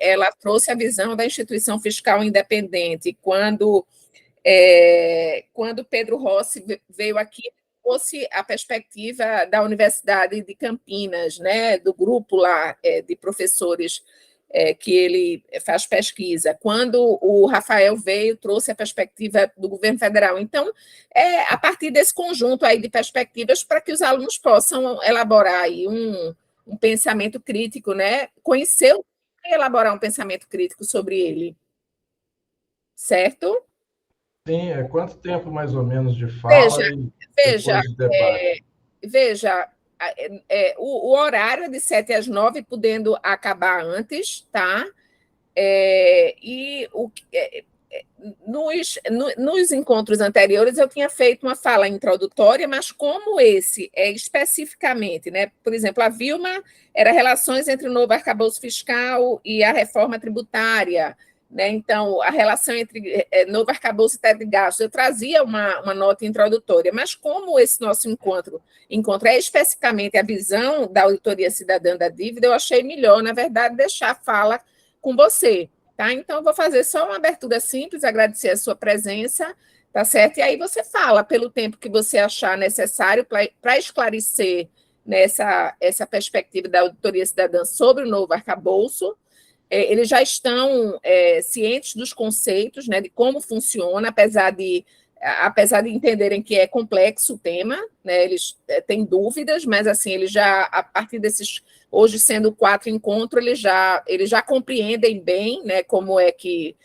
ela trouxe a visão da instituição fiscal independente, quando Pedro Rossi veio aqui, trouxe a perspectiva da Universidade de Campinas, né, do grupo lá de professores que ele faz pesquisa. Quando o Rafael veio, trouxe a perspectiva do governo federal. Então, a partir desse conjunto aí de perspectivas para que os alunos possam elaborar aí um pensamento crítico, né, conhecer e elaborar um pensamento crítico sobre ele. Certo? Sim, quanto tempo mais ou menos de fala depois de debate? Veja, o horário é de 7 às 9, podendo acabar antes, tá? Nos encontros anteriores eu tinha feito uma fala introdutória, mas como esse é especificamente, né? Por exemplo, a Vilma era relações entre o novo arcabouço fiscal e a reforma tributária, né? Então, a relação entre novo arcabouço e teto de gastos, eu trazia uma nota introdutória, mas como esse nosso encontro é especificamente a visão da auditoria cidadã da dívida, eu achei melhor, na verdade, deixar a fala com você. Tá? Então, eu vou fazer só uma abertura simples, agradecer a sua presença, tá certo? E aí você fala pelo tempo que você achar necessário para esclarecer essa perspectiva da auditoria cidadã sobre o novo arcabouço. Eles já estão cientes dos conceitos, né, de como funciona, apesar de entenderem que é complexo o tema, né, eles têm dúvidas, mas assim, eles já, a partir desses, hoje sendo 4 encontros, eles já compreendem bem, né, como é que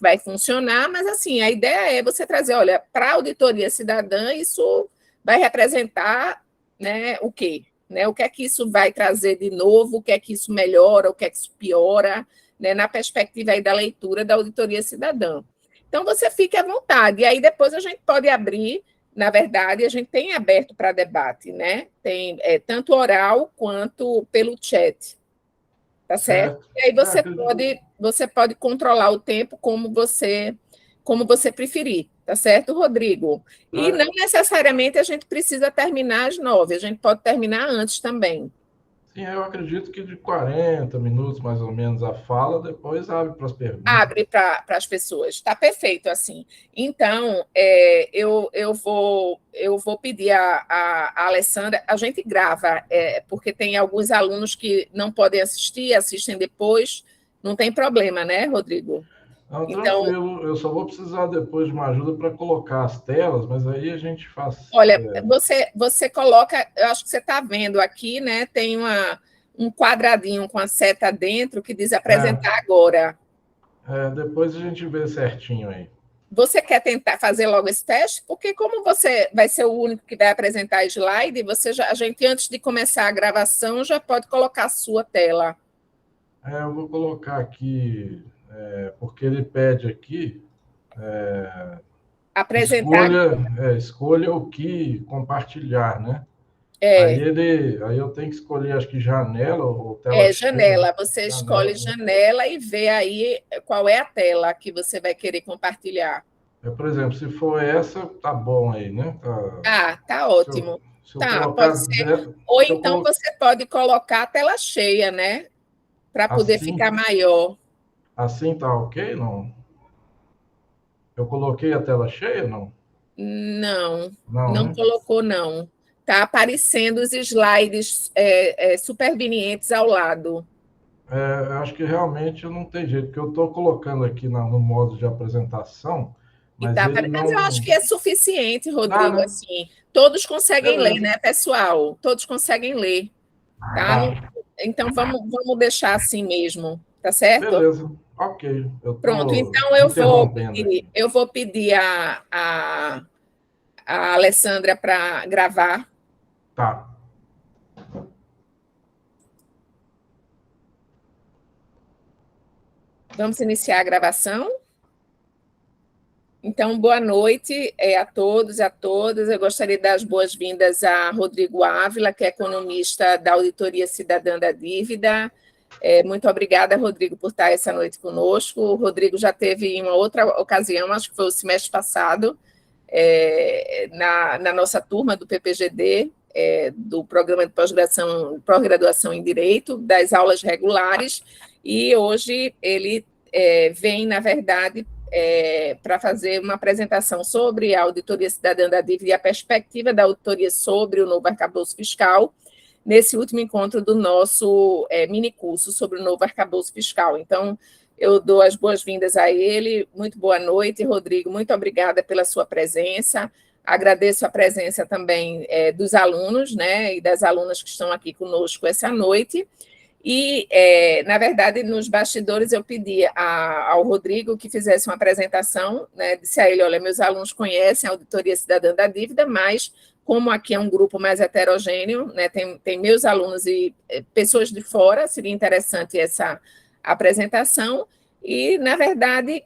vai funcionar, mas assim, a ideia é você trazer, olha, para a auditoria cidadã, isso vai representar, né, o quê? Né, o que é que isso vai trazer de novo, o que é que isso melhora, o que é que isso piora, né, na perspectiva aí da leitura da auditoria cidadã. Então, você fique à vontade, e aí depois a gente pode abrir, na verdade, a gente tem aberto para debate, né? Tem tanto oral quanto pelo chat, tá certo? E aí você pode controlar o tempo como você preferir, tá certo, Rodrigo? E não necessariamente a gente precisa terminar às 9, a gente pode terminar antes também. Sim, eu acredito que de 40 minutos, mais ou menos, a fala, depois abre para as perguntas. Abre para as pessoas, está perfeito assim. Então, eu vou pedir a Alessandra, a gente grava, porque tem alguns alunos que não podem assistir, assistem depois, não tem problema, né, Rodrigo? Não, tranquilo, eu só vou precisar depois de uma ajuda para colocar as telas, mas aí a gente faz... Olha, você coloca, eu acho que você está vendo aqui, né? Tem um quadradinho com a seta dentro que diz apresentar agora. Depois a gente vê certinho aí. Você quer tentar fazer logo esse teste? Porque como você vai ser o único que vai apresentar slide, a gente, antes de começar a gravação, já pode colocar a sua tela. Eu vou colocar aqui, porque ele pede aqui... apresentar. Escolha o que compartilhar, né? Aí eu tenho que escolher, acho que janela ou tela cheia. Janela. Você escolhe janela e vê aí qual é a tela que você vai querer compartilhar. Por exemplo, se for essa, tá bom aí, né? Tá ótimo. Pode ser. Ou então você pode colocar a tela cheia, né? Para poder ficar maior. Assim tá ok, não? Eu coloquei a tela cheia, não? Não colocou, não. Está aparecendo os slides supervenientes ao lado. Eu acho que realmente não tem jeito, porque eu estou colocando aqui no modo de apresentação, mas Mas eu acho que é suficiente, Rodrigo, assim. Todos conseguem ler, né, pessoal? Todos conseguem ler, tá? Então, vamos deixar assim mesmo, tá certo? Beleza, ok. Pronto, então eu vou pedir a Alessandra para gravar. Tá. Vamos iniciar a gravação? Então, boa noite a todos e a todas. Eu gostaria de dar as boas-vindas a Rodrigo Ávila, que é economista da Auditoria Cidadã da Dívida. Muito obrigada, Rodrigo, por estar essa noite conosco. O Rodrigo já teve em uma outra ocasião, acho que foi o semestre passado, na nossa turma do PPGD, do Programa de Pós-Graduação em Direito, das aulas regulares, e hoje ele vem, na verdade, para fazer uma apresentação sobre a Auditoria Cidadã da Dívida e a perspectiva da auditoria sobre o novo arcabouço fiscal, nesse último encontro do nosso minicurso sobre o novo arcabouço fiscal. Então, eu dou as boas-vindas a ele. Muito boa noite, Rodrigo. Muito obrigada pela sua presença. Agradeço a presença também dos alunos, né, e das alunas que estão aqui conosco essa noite. E, na verdade, nos bastidores, eu pedi ao Rodrigo que fizesse uma apresentação, né, disse a ele, olha, meus alunos conhecem a Auditoria Cidadã da Dívida, mas como aqui é um grupo mais heterogêneo, né, tem meus alunos e pessoas de fora, seria interessante essa apresentação, e, na verdade,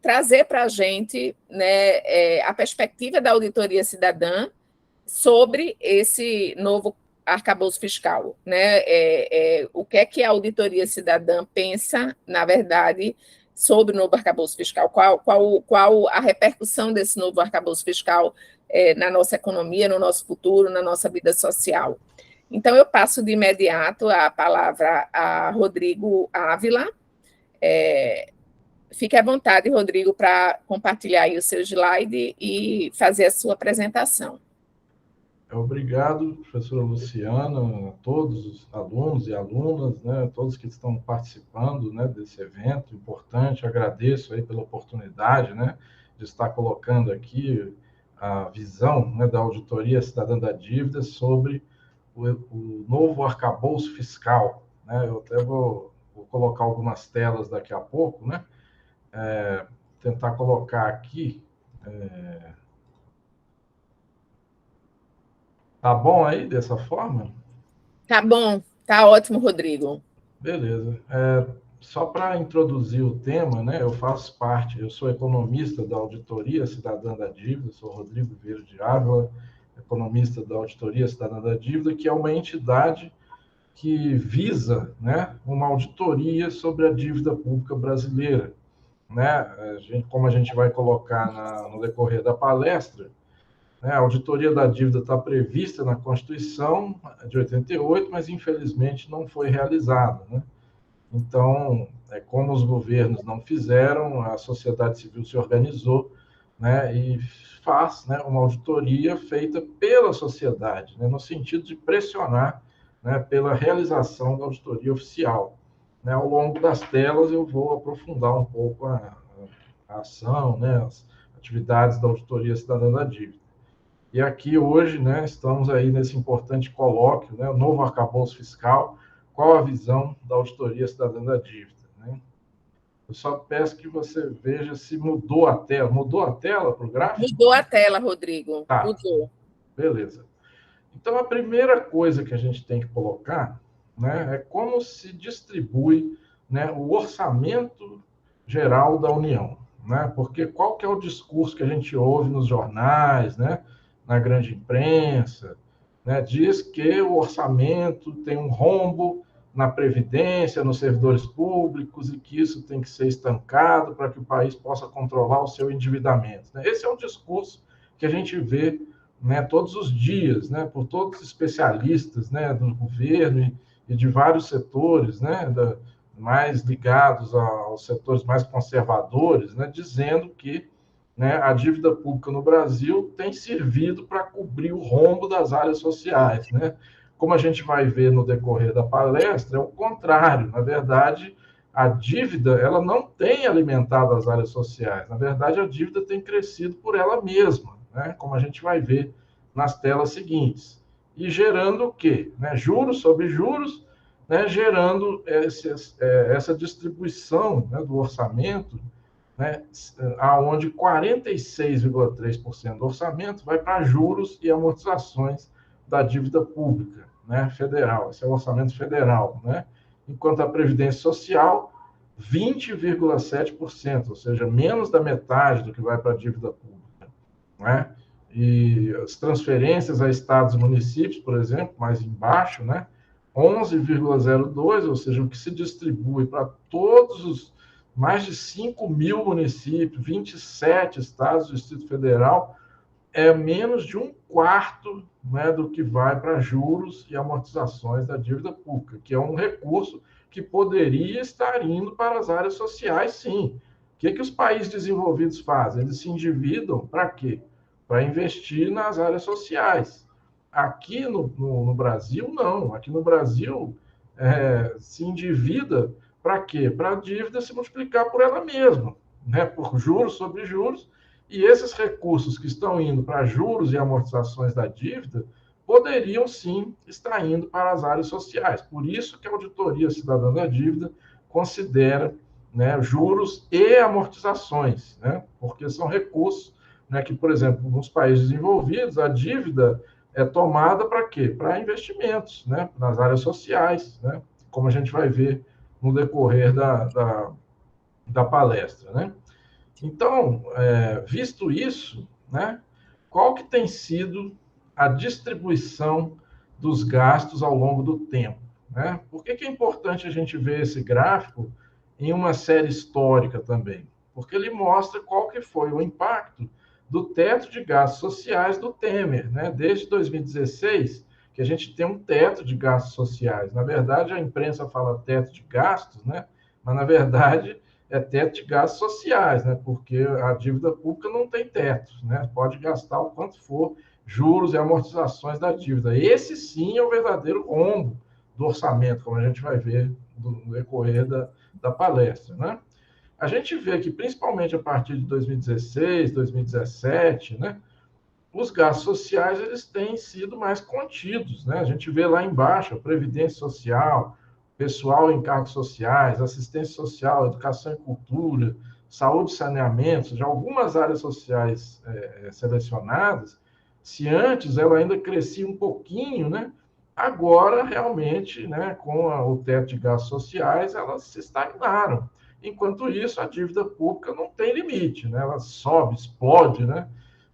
trazer para a gente, né, a perspectiva da Auditoria Cidadã sobre esse novo arcabouço fiscal, né? O que é que a Auditoria Cidadã pensa, na verdade, sobre o novo arcabouço fiscal? Qual a repercussão desse novo arcabouço fiscal na nossa economia, no nosso futuro, na nossa vida social? Então, eu passo de imediato a palavra a Rodrigo Ávila. Fique à vontade, Rodrigo, para compartilhar aí o seu slide e fazer a sua apresentação. Obrigado, professora Luciana, a todos os alunos e alunas, né, todos que estão participando, né, desse evento importante. Agradeço aí pela oportunidade, né, de estar colocando aqui a visão, né, da Auditoria Cidadã da Dívida sobre o novo arcabouço fiscal, né. Eu até vou colocar algumas telas daqui a pouco, né, tentar colocar aqui. Tá bom aí, dessa forma? Tá bom, tá ótimo, Rodrigo. Beleza. Só para introduzir o tema, né, eu sou economista da Auditoria Cidadã da Dívida, sou Rodrigo Vieira de Ávila, economista da Auditoria Cidadã da Dívida, que é uma entidade que visa, né, uma auditoria sobre a dívida pública brasileira. Né? Como a gente vai colocar no decorrer da palestra, a auditoria da dívida está prevista na Constituição de 88, mas infelizmente não foi realizada, né? Então, como os governos não fizeram, a sociedade civil se organizou, né, e faz, né, uma auditoria feita pela sociedade, né, no sentido de pressionar, né, pela realização da auditoria oficial. Né? Ao longo das telas eu vou aprofundar um pouco a ação, né, as atividades da Auditoria Cidadã da Dívida. E aqui hoje, né, estamos aí nesse importante colóquio, né, o novo arcabouço fiscal, qual a visão da Auditoria Cidadã da Dívida. Né? Eu só peço que você veja se mudou a tela. Mudou a tela para o gráfico? Mudou a tela, Rodrigo. Tá. Mudou. Beleza. Então, a primeira coisa que a gente tem que colocar, né, é como se distribui, né, o orçamento geral da União. Né? Porque qual que é o discurso que a gente ouve nos jornais, né, na grande imprensa, né, diz que o orçamento tem um rombo na Previdência, nos servidores públicos, e que isso tem que ser estancado para que o país possa controlar o seu endividamento. Né? Esse é um discurso que a gente vê, né, todos os dias, né, por todos os especialistas, né, do governo e de vários setores, né, mais ligados aos setores mais conservadores, né, dizendo que, né, a dívida pública no Brasil tem servido para cobrir o rombo das áreas sociais. Né? Como a gente vai ver no decorrer da palestra, é o contrário. Na verdade, a dívida ela não tem alimentado as áreas sociais. Na verdade, a dívida tem crescido por ela mesma, né? Como a gente vai ver nas telas seguintes. E gerando o quê? Né? Juros sobre juros, né? Gerando essa distribuição, né, do orçamento, né, onde 46,3% do orçamento vai para juros e amortizações da dívida pública, né, federal. Esse é o orçamento federal. Né? Enquanto a Previdência Social, 20,7%, ou seja, menos da metade do que vai para a dívida pública. Né? E as transferências a estados e municípios, por exemplo, mais embaixo, né, 11,02%, ou seja, o que se distribui para todos os mais de 5 mil municípios, 27 estados do Distrito Federal, é menos de 1/4, né, do que vai para juros e amortizações da dívida pública, que é um recurso que poderia estar indo para as áreas sociais, sim. O que os países desenvolvidos fazem? Eles se endividam para quê? Para investir nas áreas sociais. Aqui no Brasil, não. Aqui no Brasil, se endivida para quê? Para a dívida se multiplicar por ela mesma, né? Por juros sobre juros, e esses recursos que estão indo para juros e amortizações da dívida poderiam sim estar indo para as áreas sociais. Por isso que a Auditoria Cidadã da Dívida considera, né, juros e amortizações, né? Porque são recursos, né, que, por exemplo, nos países desenvolvidos, a dívida é tomada para quê? Para investimentos, né, nas áreas sociais, né, como a gente vai ver no decorrer da palestra, né? Então, visto isso, né, qual que tem sido a distribuição dos gastos ao longo do tempo, né? Por que é importante a gente ver esse gráfico em uma série histórica também? Porque ele mostra qual que foi o impacto do teto de gastos sociais do Temer, né? Desde 2016, que a gente tem um teto de gastos sociais. Na verdade, a imprensa fala teto de gastos, né? Mas, na verdade, é teto de gastos sociais, né? Porque a dívida pública não tem teto, né? Pode gastar o quanto for, juros e amortizações da dívida. Esse sim é o verdadeiro rombo do orçamento, como a gente vai ver no decorrer da palestra, né? A gente vê que, principalmente a partir de 2016, 2017, né, os gastos sociais eles têm sido mais contidos, né? A gente vê lá embaixo a Previdência Social, pessoal em cargos sociais, assistência social, educação e cultura, saúde e saneamento, já algumas áreas sociais selecionadas, se antes ela ainda crescia um pouquinho, né? Agora, realmente, né, com o teto de gastos sociais, elas se estagnaram. Enquanto isso, a dívida pública não tem limite, né? Ela sobe, explode, né?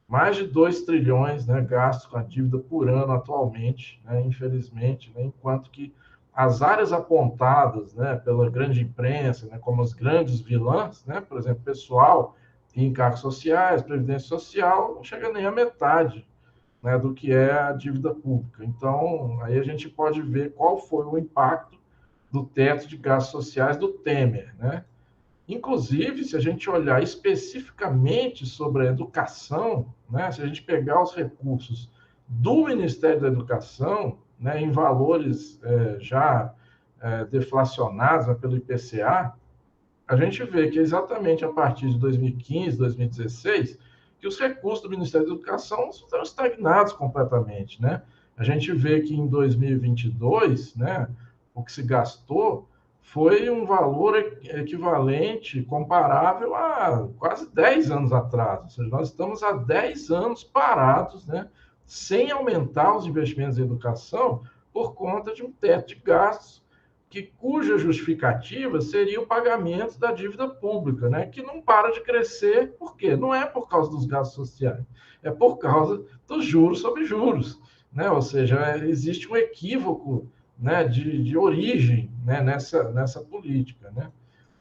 Mais de 2 trilhões, né, gastos com a dívida por ano atualmente, né, infelizmente, né, enquanto que as áreas apontadas, né, pela grande imprensa, né, como as grandes vilãs, né, por exemplo, pessoal em encargos sociais, previdência social, não chega nem à metade, né, do que é a dívida pública. Então, aí a gente pode ver qual foi o impacto do teto de gastos sociais do Temer, né? Inclusive, se a gente olhar especificamente sobre a educação, né, se a gente pegar os recursos do Ministério da Educação, né, em valores já deflacionados, né, pelo IPCA, a gente vê que exatamente a partir de 2015, 2016, que os recursos do Ministério da Educação estão estagnados completamente, né? A gente vê que em 2022, né, o que se gastou foi um valor equivalente, comparável a quase 10 anos atrás. Ou seja, nós estamos há 10 anos parados, né, sem aumentar os investimentos em educação por conta de um teto de gastos cuja justificativa seria o pagamento da dívida pública, né, que não para de crescer, por quê? Não é por causa dos gastos sociais, é por causa dos juros sobre juros, né? Ou seja, existe um equívoco, né, de origem, né, nessa política, né?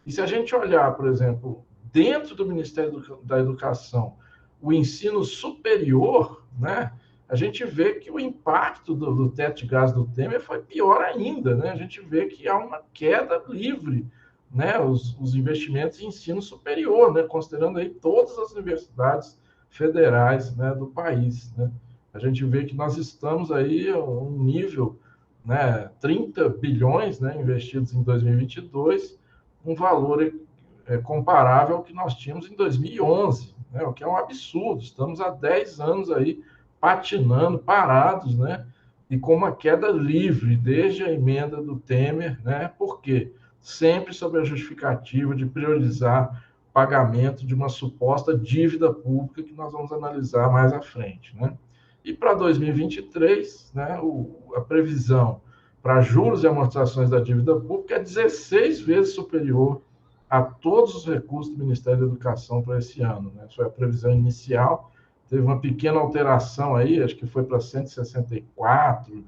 E se a gente olhar, por exemplo, dentro do Ministério da Educação, o ensino superior, né, a gente vê que o impacto do teto de gás do Temer foi pior ainda, né? A gente vê que há uma queda livre, né, os investimentos em ensino superior, né, considerando aí todas as universidades federais, né, do país, né? A gente vê que nós estamos aí a um nível, né, 30 bilhões, né, investidos em 2022, um valor comparável ao que nós tínhamos em 2011, né, o que é um absurdo. Estamos há 10 anos aí patinando, parados, né, e com uma queda livre desde a emenda do Temer, né? Por quê? Sempre sob a justificativa de priorizar pagamento de uma suposta dívida pública que nós vamos analisar mais à frente, né? E para 2023, né, a previsão para juros e amortizações da dívida pública é 16 vezes superior a todos os recursos do Ministério da Educação para esse ano, né? Isso foi a previsão inicial, teve uma pequena alteração aí, acho que foi para 164,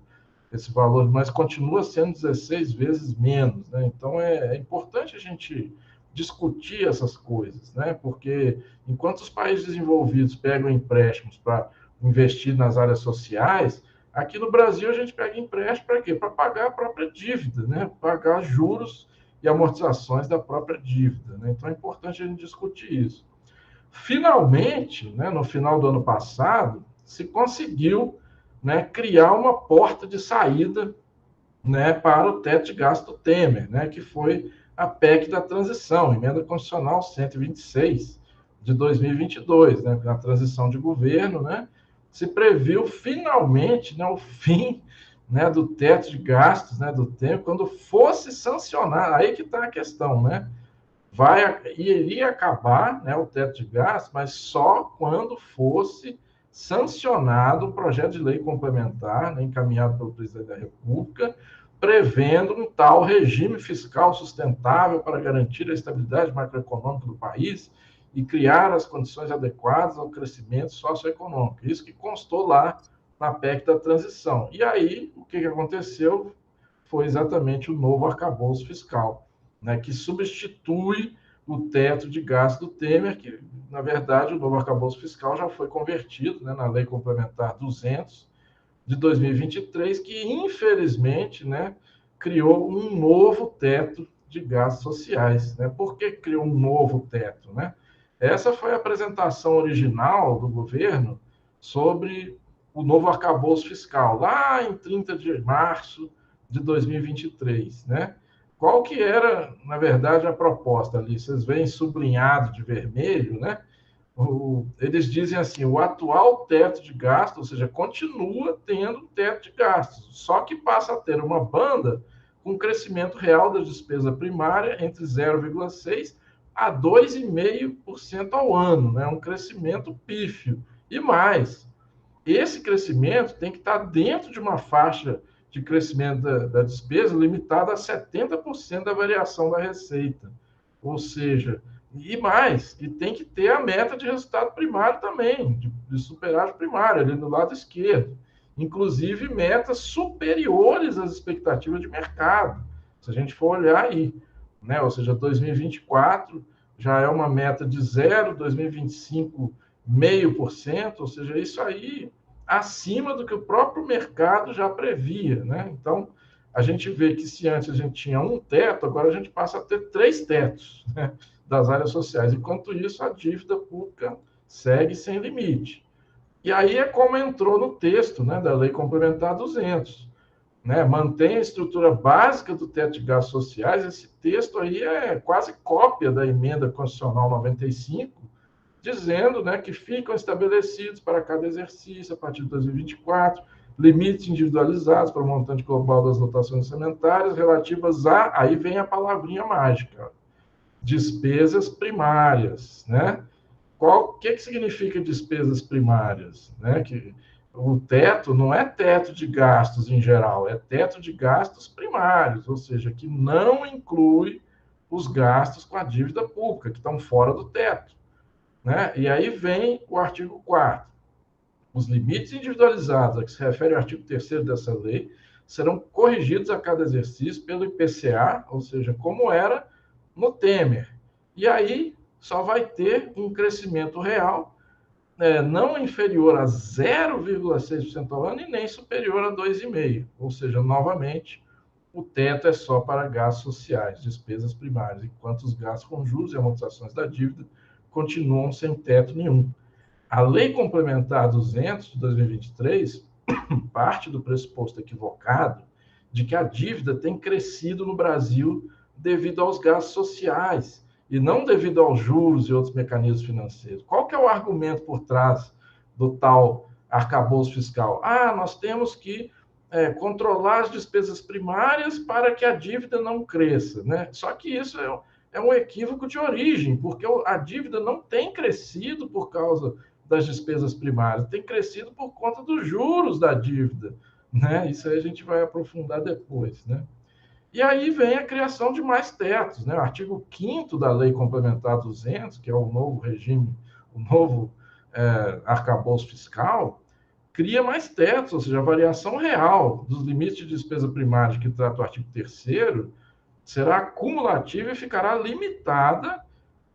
esse valor, mas continua sendo 16 vezes menos, né? Então, é importante a gente discutir essas coisas, né? Porque enquanto os países desenvolvidos pegam empréstimos para investir nas áreas sociais, Aqui no Brasil, a gente pega empréstimo para quê? Para pagar a própria dívida, né? Pagar juros e amortizações da própria dívida, né? Então, é importante a gente discutir isso. Finalmente, né, no final do ano passado, se conseguiu, né, criar uma porta de saída, né, para o teto de gasto Temer, né, que foi a PEC da transição, Emenda Constitucional 126 de 2022, né, a transição de governo, né, se previu finalmente, né, o fim, né, do teto de gastos, né, do Temer, quando fosse sancionar, aí que está a questão, né, iria acabar, né, o teto de gastos, mas só quando fosse sancionado um projeto de lei complementar, né, encaminhado pelo presidente da República, prevendo um tal regime fiscal sustentável para garantir a estabilidade macroeconômica do país e criar as condições adequadas ao crescimento socioeconômico. Isso que constou lá na PEC da transição. E aí, o que aconteceu foi exatamente o novo arcabouço fiscal, né, que substitui o teto de gasto do Temer, que, na verdade, o novo arcabouço fiscal já foi convertido, né, na Lei Complementar 200 de 2023, que, infelizmente, né, criou um novo teto de gastos sociais. Né? Por que criou um novo teto? Né? Essa foi a apresentação original do governo sobre o novo arcabouço fiscal, lá em 30 de março de 2023, né? Qual que era, na verdade, a proposta ali? Vocês veem sublinhado de vermelho, né? Eles dizem assim, o atual teto de gastos, ou seja, continua tendo um teto de gastos, só que passa a ter uma banda com crescimento real da despesa primária entre 0,6% a 2,5% ao ano, né? Um crescimento pífio. E mais, esse crescimento tem que estar dentro de uma faixa de crescimento da despesa limitada a 70% da variação da receita. Ou seja, e mais, e tem que ter a meta de resultado primário também, de superávit primário, ali no lado esquerdo. Inclusive, metas superiores às expectativas de mercado, se a gente for olhar aí. Né? Ou seja, 2024 já é uma meta de 0, 2025, 0,5%, ou seja, isso aí acima do que o próprio mercado já previa. Né? Então, a gente vê que se antes a gente tinha um teto, agora a gente passa a ter 3 tetos, né, das áreas sociais. Enquanto isso, a dívida pública segue sem limite. E aí é como entrou no texto, né, da Lei Complementar 200. Né, mantém a estrutura básica do teto de gastos sociais. Esse texto aí é quase cópia da Emenda Constitucional 95, dizendo, né, que ficam estabelecidos para cada exercício, a partir de 2024, limites individualizados para o montante global das dotações orçamentárias relativas a, aí vem a palavrinha mágica, despesas primárias, né? O que significa despesas primárias? Né? Que o teto não é teto de gastos em geral, é teto de gastos primários, ou seja, que não inclui os gastos com a dívida pública, que estão fora do teto. Né? E aí vem o artigo 4º. Os limites individualizados a que se refere o artigo 3º dessa lei serão corrigidos a cada exercício pelo IPCA, ou seja, como era no Temer. E aí só vai ter um crescimento real não inferior a 0,6% ao ano e nem superior a 2,5%. Ou seja, novamente, o teto é só para gastos sociais, despesas primárias, enquanto os gastos com juros e amortizações da dívida continuam sem teto nenhum. A Lei Complementar 200 de 2023 parte do pressuposto equivocado de que a dívida tem crescido no Brasil devido aos gastos sociais e não devido aos juros e outros mecanismos financeiros. Qual que é o argumento por trás do tal arcabouço fiscal? Nós temos que controlar as despesas primárias para que a dívida não cresça. Né? Só que isso é um equívoco de origem, porque a dívida não tem crescido por causa das despesas primárias, tem crescido por conta dos juros da dívida. Né? Isso aí a gente vai aprofundar depois. Né? E aí vem a criação de mais tetos. Né? O artigo 5º da Lei Complementar 200, que é o novo regime, o novo arcabouço fiscal, cria mais tetos, ou seja, a variação real dos limites de despesa primária que trata o artigo 3º será cumulativa e ficará limitada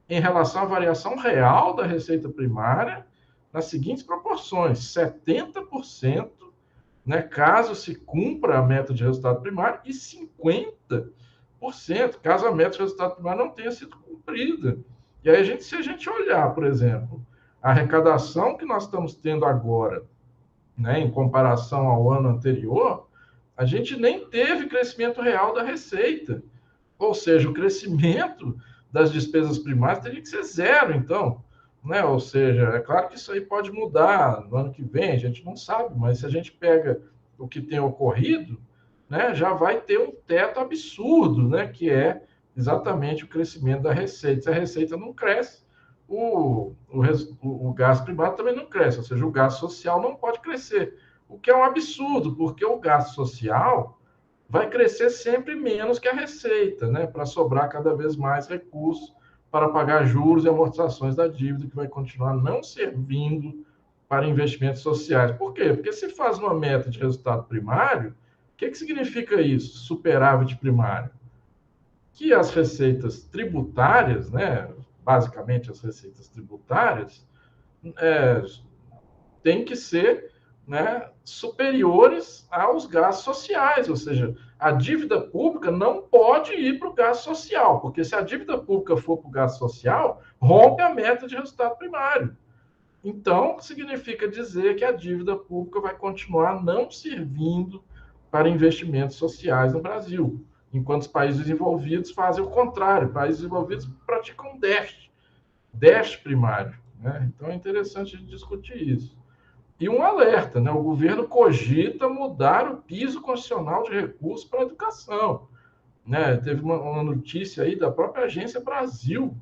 em relação à variação real da receita primária nas seguintes proporções: 70% né, caso se cumpra a meta de resultado primário, e 50% caso a meta de resultado primário não tenha sido cumprida. E aí, se a gente olhar, por exemplo, a arrecadação que nós estamos tendo agora, né, em comparação ao ano anterior, a gente nem teve crescimento real da receita. Ou seja, o crescimento das despesas primárias teria que ser zero, então. Né? Ou seja, é claro que isso aí pode mudar no ano que vem, a gente não sabe, mas se a gente pega o que tem ocorrido, né, já vai ter um teto absurdo, né, que é exatamente o crescimento da receita. Se a receita não cresce, o gasto primário também não cresce, ou seja, o gasto social não pode crescer, o que é um absurdo, porque o gasto social vai crescer sempre menos que a receita, né, para sobrar cada vez mais recursos para pagar juros e amortizações da dívida, que vai continuar não servindo para investimentos sociais. Por quê? Porque se faz uma meta de resultado primário, o que significa isso, superávit primário? Que as receitas tributárias, né, basicamente as receitas tributárias, têm que ser, né, superiores aos gastos sociais, ou seja, a dívida pública não pode ir para o gasto social, porque se a dívida pública for para o gasto social, rompe a meta de resultado primário. Então, significa dizer que a dívida pública vai continuar não servindo para investimentos sociais no Brasil, enquanto os países desenvolvidos fazem o contrário, países desenvolvidos praticam déficit primário. Né? Então, é interessante a gente discutir isso. E um alerta, né? O governo cogita mudar o piso constitucional de recursos para a educação. Né? Teve uma notícia aí da própria Agência Brasil,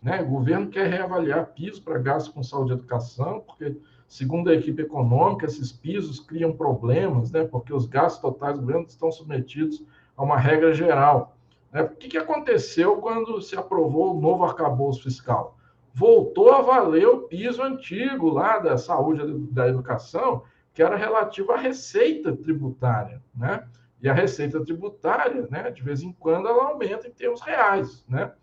né? O governo quer reavaliar piso para gastos com saúde e educação, porque, segundo a equipe econômica, esses pisos criam problemas, né? Porque os gastos totais do governo estão submetidos a uma regra geral. Né? O que aconteceu quando se aprovou o novo arcabouço fiscal? Voltou a valer o piso antigo lá da saúde e da educação, que era relativo à receita tributária, né? E a receita tributária, né, de vez em quando, ela aumenta em termos reais, né?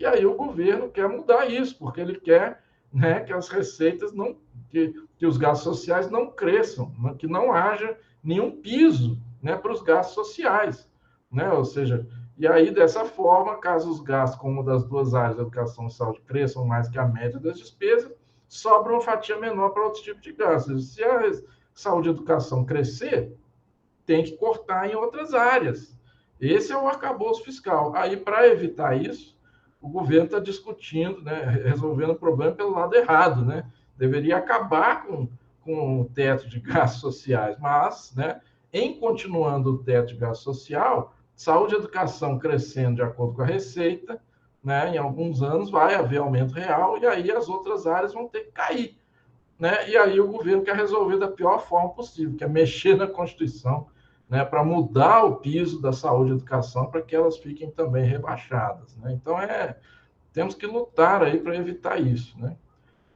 E aí o governo quer mudar isso, porque ele quer, né, que as receitas não, que os gastos sociais não cresçam, que não haja nenhum piso, né, para os gastos sociais, né? Ou seja, e aí dessa forma, caso os gastos com uma das duas áreas, educação e saúde, cresçam mais que a média das despesas, sobra uma fatia menor para outros tipos de gastos. Se a saúde e educação crescer, tem que cortar em outras áreas. Esse é o arcabouço fiscal. Aí, para evitar isso, o governo está discutindo, né, resolvendo o problema pelo lado errado. Né? Deveria acabar com o teto de gastos sociais, mas, né, em continuando o teto de gasto social, saúde e educação crescendo de acordo com a receita, né, em alguns anos vai haver aumento real e aí as outras áreas vão ter que cair. Né? E aí o governo quer resolver da pior forma possível, que é mexer na Constituição, né, para mudar o piso da saúde e educação para que elas fiquem também rebaixadas. Né? Então, temos que lutar aí para evitar isso. Né?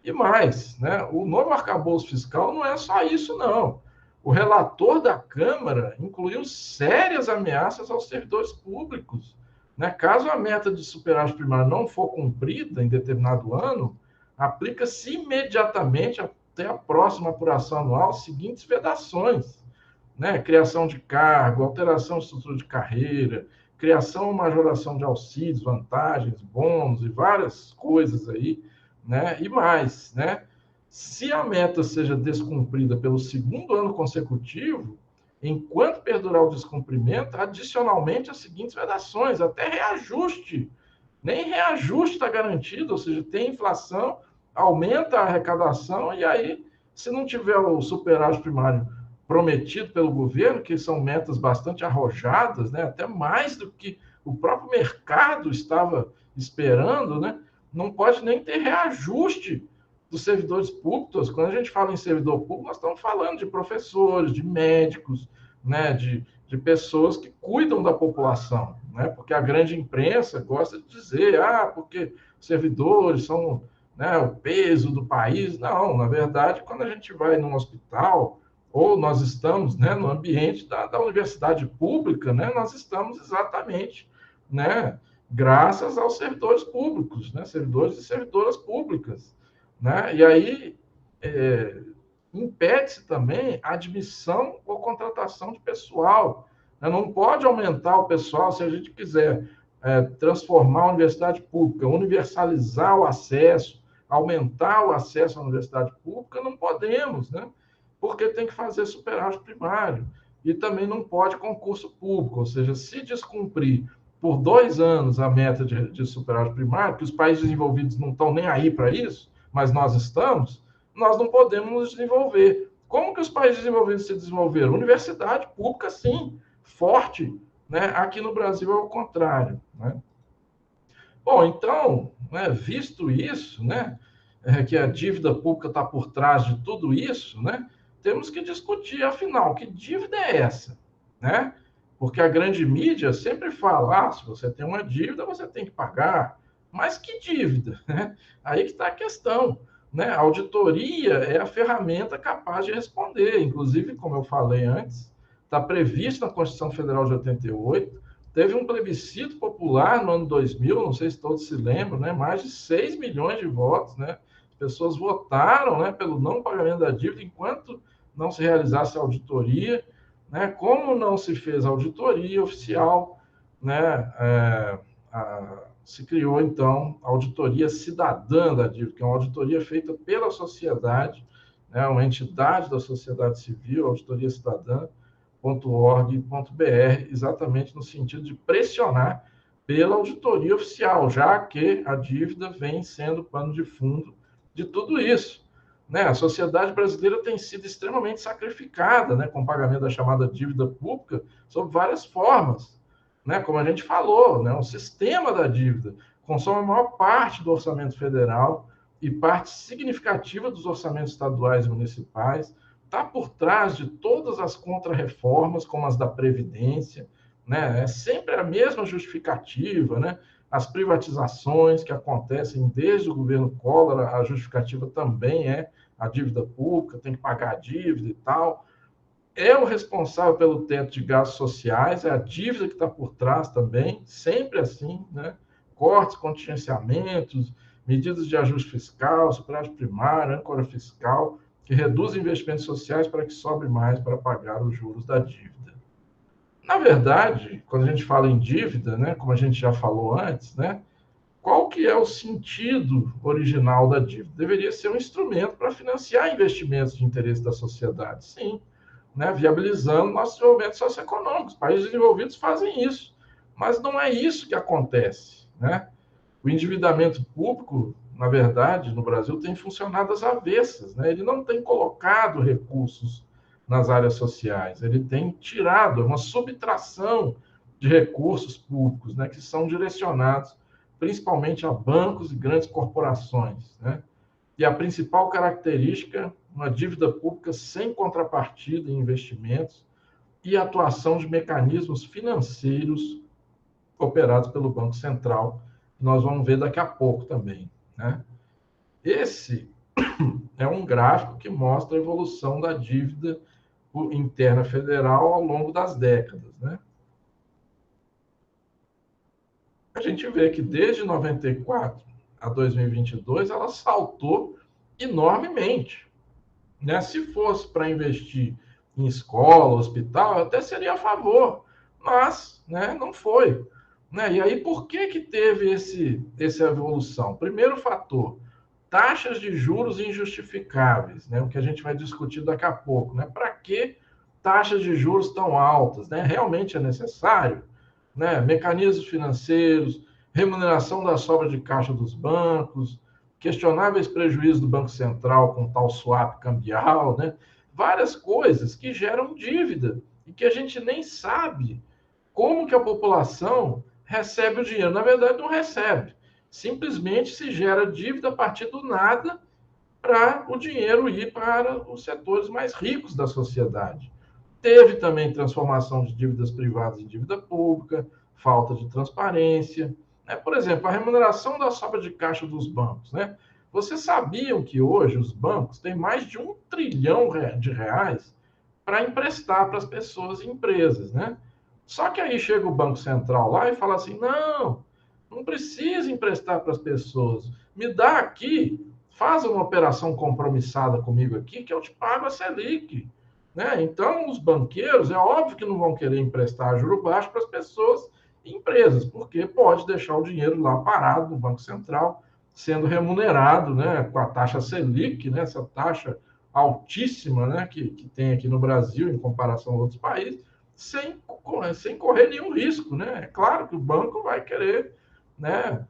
E mais, né, o novo arcabouço fiscal não é só isso, não. O relator da Câmara incluiu sérias ameaças aos servidores públicos. Né? Caso a meta de superávit primário não for cumprida em determinado ano, aplica-se imediatamente até a próxima apuração anual as seguintes vedações: né? Criação de cargo, alteração de estrutura de carreira, criação ou majoração de auxílios, vantagens, bônus e várias coisas aí, né? E mais, né? Se a meta seja descumprida pelo segundo ano consecutivo, enquanto perdurar o descumprimento, adicionalmente as seguintes vedações, até reajuste. Nem reajuste está garantido, ou seja, tem inflação, aumenta a arrecadação, e aí, se não tiver o superávit primário prometido pelo governo, que são metas bastante arrojadas, né, até mais do que o próprio mercado estava esperando, né, não pode nem ter reajuste dos servidores públicos. Quando a gente fala em servidor público, nós estamos falando de professores, de médicos, né, de pessoas que cuidam da população, né, porque a grande imprensa gosta de dizer, porque servidores são, né, o peso do país. Não, na verdade, quando a gente vai num hospital, ou nós estamos, né, no ambiente da universidade pública, né, nós estamos exatamente, né, graças aos servidores públicos, né, servidores e servidoras públicas. Né? E aí, impede-se também a admissão ou contratação de pessoal. Não pode aumentar o pessoal se a gente quiser transformar a universidade pública, universalizar o acesso, aumentar o acesso à universidade pública, não podemos, né? Porque tem que fazer superávit primário. E também não pode concurso público, ou seja, se descumprir por 2 anos a meta de superávit primário, que os países desenvolvidos não estão nem aí para isso, mas nós estamos, nós não podemos nos desenvolver. Como que os países desenvolvidos se desenvolveram? Universidade pública, sim, forte, né? Aqui no Brasil é o contrário, né? Bom, então, né, visto isso, né, que a dívida pública está por trás de tudo isso, né, temos que discutir, afinal, que dívida é essa, né? Porque a grande mídia sempre fala, se você tem uma dívida, você tem que pagar. Mas que dívida, né? Aí que está a questão, né? A auditoria é a ferramenta capaz de responder. Inclusive, como eu falei antes, está previsto na Constituição Federal de 88, teve um plebiscito popular no ano 2000, não sei se todos se lembram, né? Mais de 6 milhões de votos, né? As pessoas votaram, né, pelo não pagamento da dívida enquanto não se realizasse a auditoria, né? Como não se fez a auditoria oficial, né? Se criou, então, a auditoria cidadã da dívida, que é uma auditoria feita pela sociedade, né? Uma entidade da sociedade civil, auditoria cidadã, .org.br, exatamente no sentido de pressionar pela auditoria oficial, já que a dívida vem sendo pano de fundo de tudo isso, né? A sociedade brasileira tem sido extremamente sacrificada, né, com o pagamento da chamada dívida pública, sob várias formas, né? Como a gente falou, né, o sistema da dívida consome a maior parte do orçamento federal e parte significativa dos orçamentos estaduais e municipais, está por trás de todas as contrarreformas, como as da Previdência, né? É sempre a mesma justificativa, né? As privatizações que acontecem desde o governo Collor, a justificativa também é a dívida pública, tem que pagar a dívida e tal. É o responsável pelo teto de gastos sociais, é a dívida que está por trás também, sempre assim, né? Cortes, contingenciamentos, medidas de ajuste fiscal, superávit primário, âncora fiscal, que reduz investimentos sociais para que sobre mais para pagar os juros da dívida. Na verdade, quando a gente fala em dívida, né, como a gente já falou antes, né, qual que é o sentido original da dívida? Deveria ser um instrumento para financiar investimentos de interesse da sociedade, sim, né, viabilizando nosso desenvolvimento socioeconômico. Os países desenvolvidos fazem isso, mas não é isso que acontece, né? O endividamento público, na verdade, no Brasil, tem funcionado às avessas, né? Ele não tem colocado recursos nas áreas sociais, ele tem tirado uma subtração de recursos públicos, né, que são direcionados principalmente a bancos e grandes corporações, né? E a principal característica, uma dívida pública sem contrapartida em investimentos e atuação de mecanismos financeiros operados pelo Banco Central, que nós vamos ver daqui a pouco também, né? Esse é um gráfico que mostra a evolução da dívida interna federal ao longo das décadas, né? A gente vê que desde 94 a 2022 ela saltou enormemente, né? Se fosse para investir em escola, hospital, eu até seria a favor, mas, né, não foi, né? E aí por que teve essa evolução? Primeiro fator, taxas de juros injustificáveis, né? O que a gente vai discutir daqui a pouco, né? Para que taxas de juros tão altas, né? Realmente é necessário, né? Mecanismos financeiros, remuneração da sobra de caixa dos bancos, questionáveis prejuízos do Banco Central com tal swap cambial, né? Várias coisas que geram dívida e que a gente nem sabe como que a população recebe o dinheiro. Na verdade, não recebe. Simplesmente se gera dívida a partir do nada para o dinheiro ir para os setores mais ricos da sociedade. Teve também transformação de dívidas privadas em dívida pública, falta de transparência, né? Por exemplo, a remuneração da sobra de caixa dos bancos, né? Vocês sabiam que hoje os bancos têm mais de 1 trilhão de reais para emprestar para as pessoas e empresas, né? Só que aí chega o Banco Central lá e fala assim: não, não precisa emprestar para as pessoas, me dá aqui faz uma operação compromissada comigo aqui, que eu te pago a Selic. Né? Então, os banqueiros, é óbvio que não vão querer emprestar juro baixo para as pessoas e empresas, porque pode deixar o dinheiro lá parado no Banco Central, sendo remunerado, né, com a taxa Selic, né, essa taxa altíssima, né, que tem aqui no Brasil, em comparação a outros países, sem correr nenhum risco. Né? É claro que o banco vai querer, né,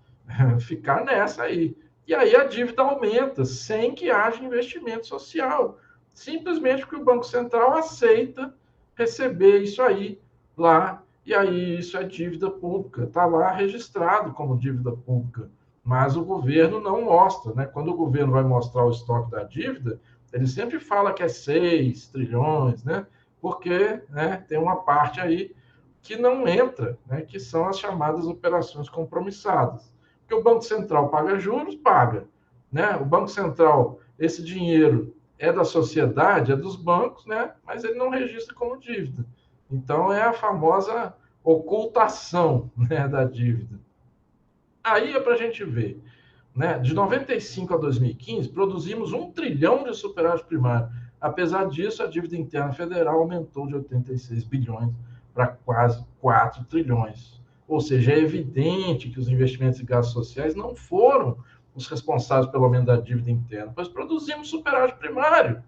ficar nessa aí. E aí a dívida aumenta, sem que haja investimento social, simplesmente porque o Banco Central aceita receber isso aí lá, e aí isso é dívida pública, está lá registrado como dívida pública, mas o governo não mostra. Né? Quando o governo vai mostrar o estoque da dívida, ele sempre fala que é 6 trilhões, né? Porque, né, tem uma parte aí que não entra, né, que são as chamadas operações compromissadas. Porque o Banco Central paga juros, paga. Né? O Banco Central, esse dinheiro é da sociedade, é dos bancos, né? Mas ele não registra como dívida. Então, é a famosa ocultação, né, da dívida. Aí é para a gente ver. Né? De 95 a 2015, produzimos 1 trilhão de superávit primário. Apesar disso, a dívida interna federal aumentou de 86 bilhões para quase 4 trilhões. Ou seja, é evidente que os investimentos em gastos sociais não foram os responsáveis pelo aumento da dívida interna, pois produzimos superávit primário,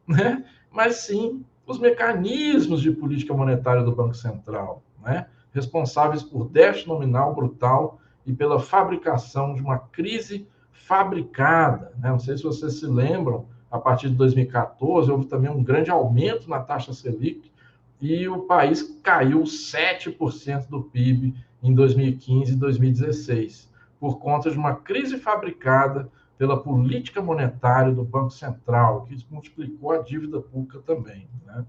né? Mas sim os mecanismos de política monetária do Banco Central, né? Responsáveis por déficit nominal brutal e pela fabricação de uma crise fabricada. Né? Não sei se vocês se lembram, a partir de 2014, houve também um grande aumento na taxa Selic e o país caiu 7% do PIB em 2015 e 2016, por conta de uma crise fabricada pela política monetária do Banco Central, que multiplicou a dívida pública também. Né?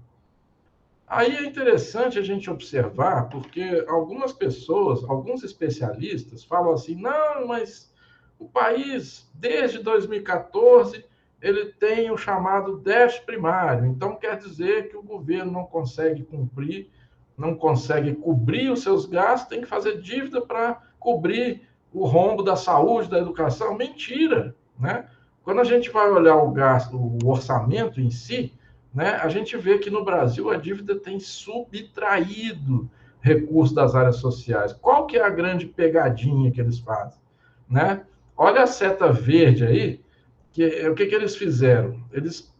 Aí é interessante a gente observar, porque algumas pessoas, alguns especialistas falam assim, não, mas o país, desde 2014, ele tem o chamado déficit primário, então quer dizer que o governo não consegue cumprir, não consegue cobrir os seus gastos, tem que fazer dívida para cobrir o rombo da saúde, da educação. Mentira, né? Quando a gente vai olhar o gasto, o orçamento em si, né, a gente vê que no Brasil a dívida tem subtraído recursos das áreas sociais. Qual que é a grande pegadinha que eles fazem? Né? Olha a seta verde aí, o que eles fizeram? Eles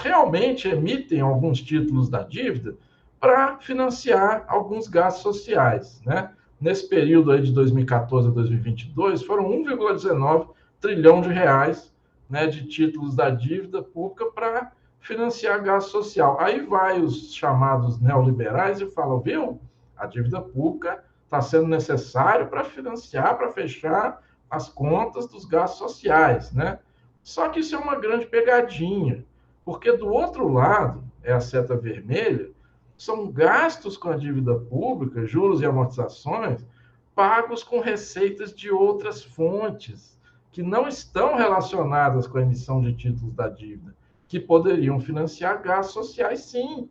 realmente emitem alguns títulos da dívida para financiar alguns gastos sociais. Né? Nesse período aí de 2014 a 2022, foram 1,19 trilhão de reais, né, de títulos da dívida pública para financiar gasto social. Aí vai os chamados neoliberais e falam, viu, a dívida pública está sendo necessário para financiar, para fechar as contas dos gastos sociais, né? Só que isso é uma grande pegadinha, porque do outro lado, é a seta vermelha, são gastos com a dívida pública, juros e amortizações, pagos com receitas de outras fontes, que não estão relacionadas com a emissão de títulos da dívida, que poderiam financiar gastos sociais, sim.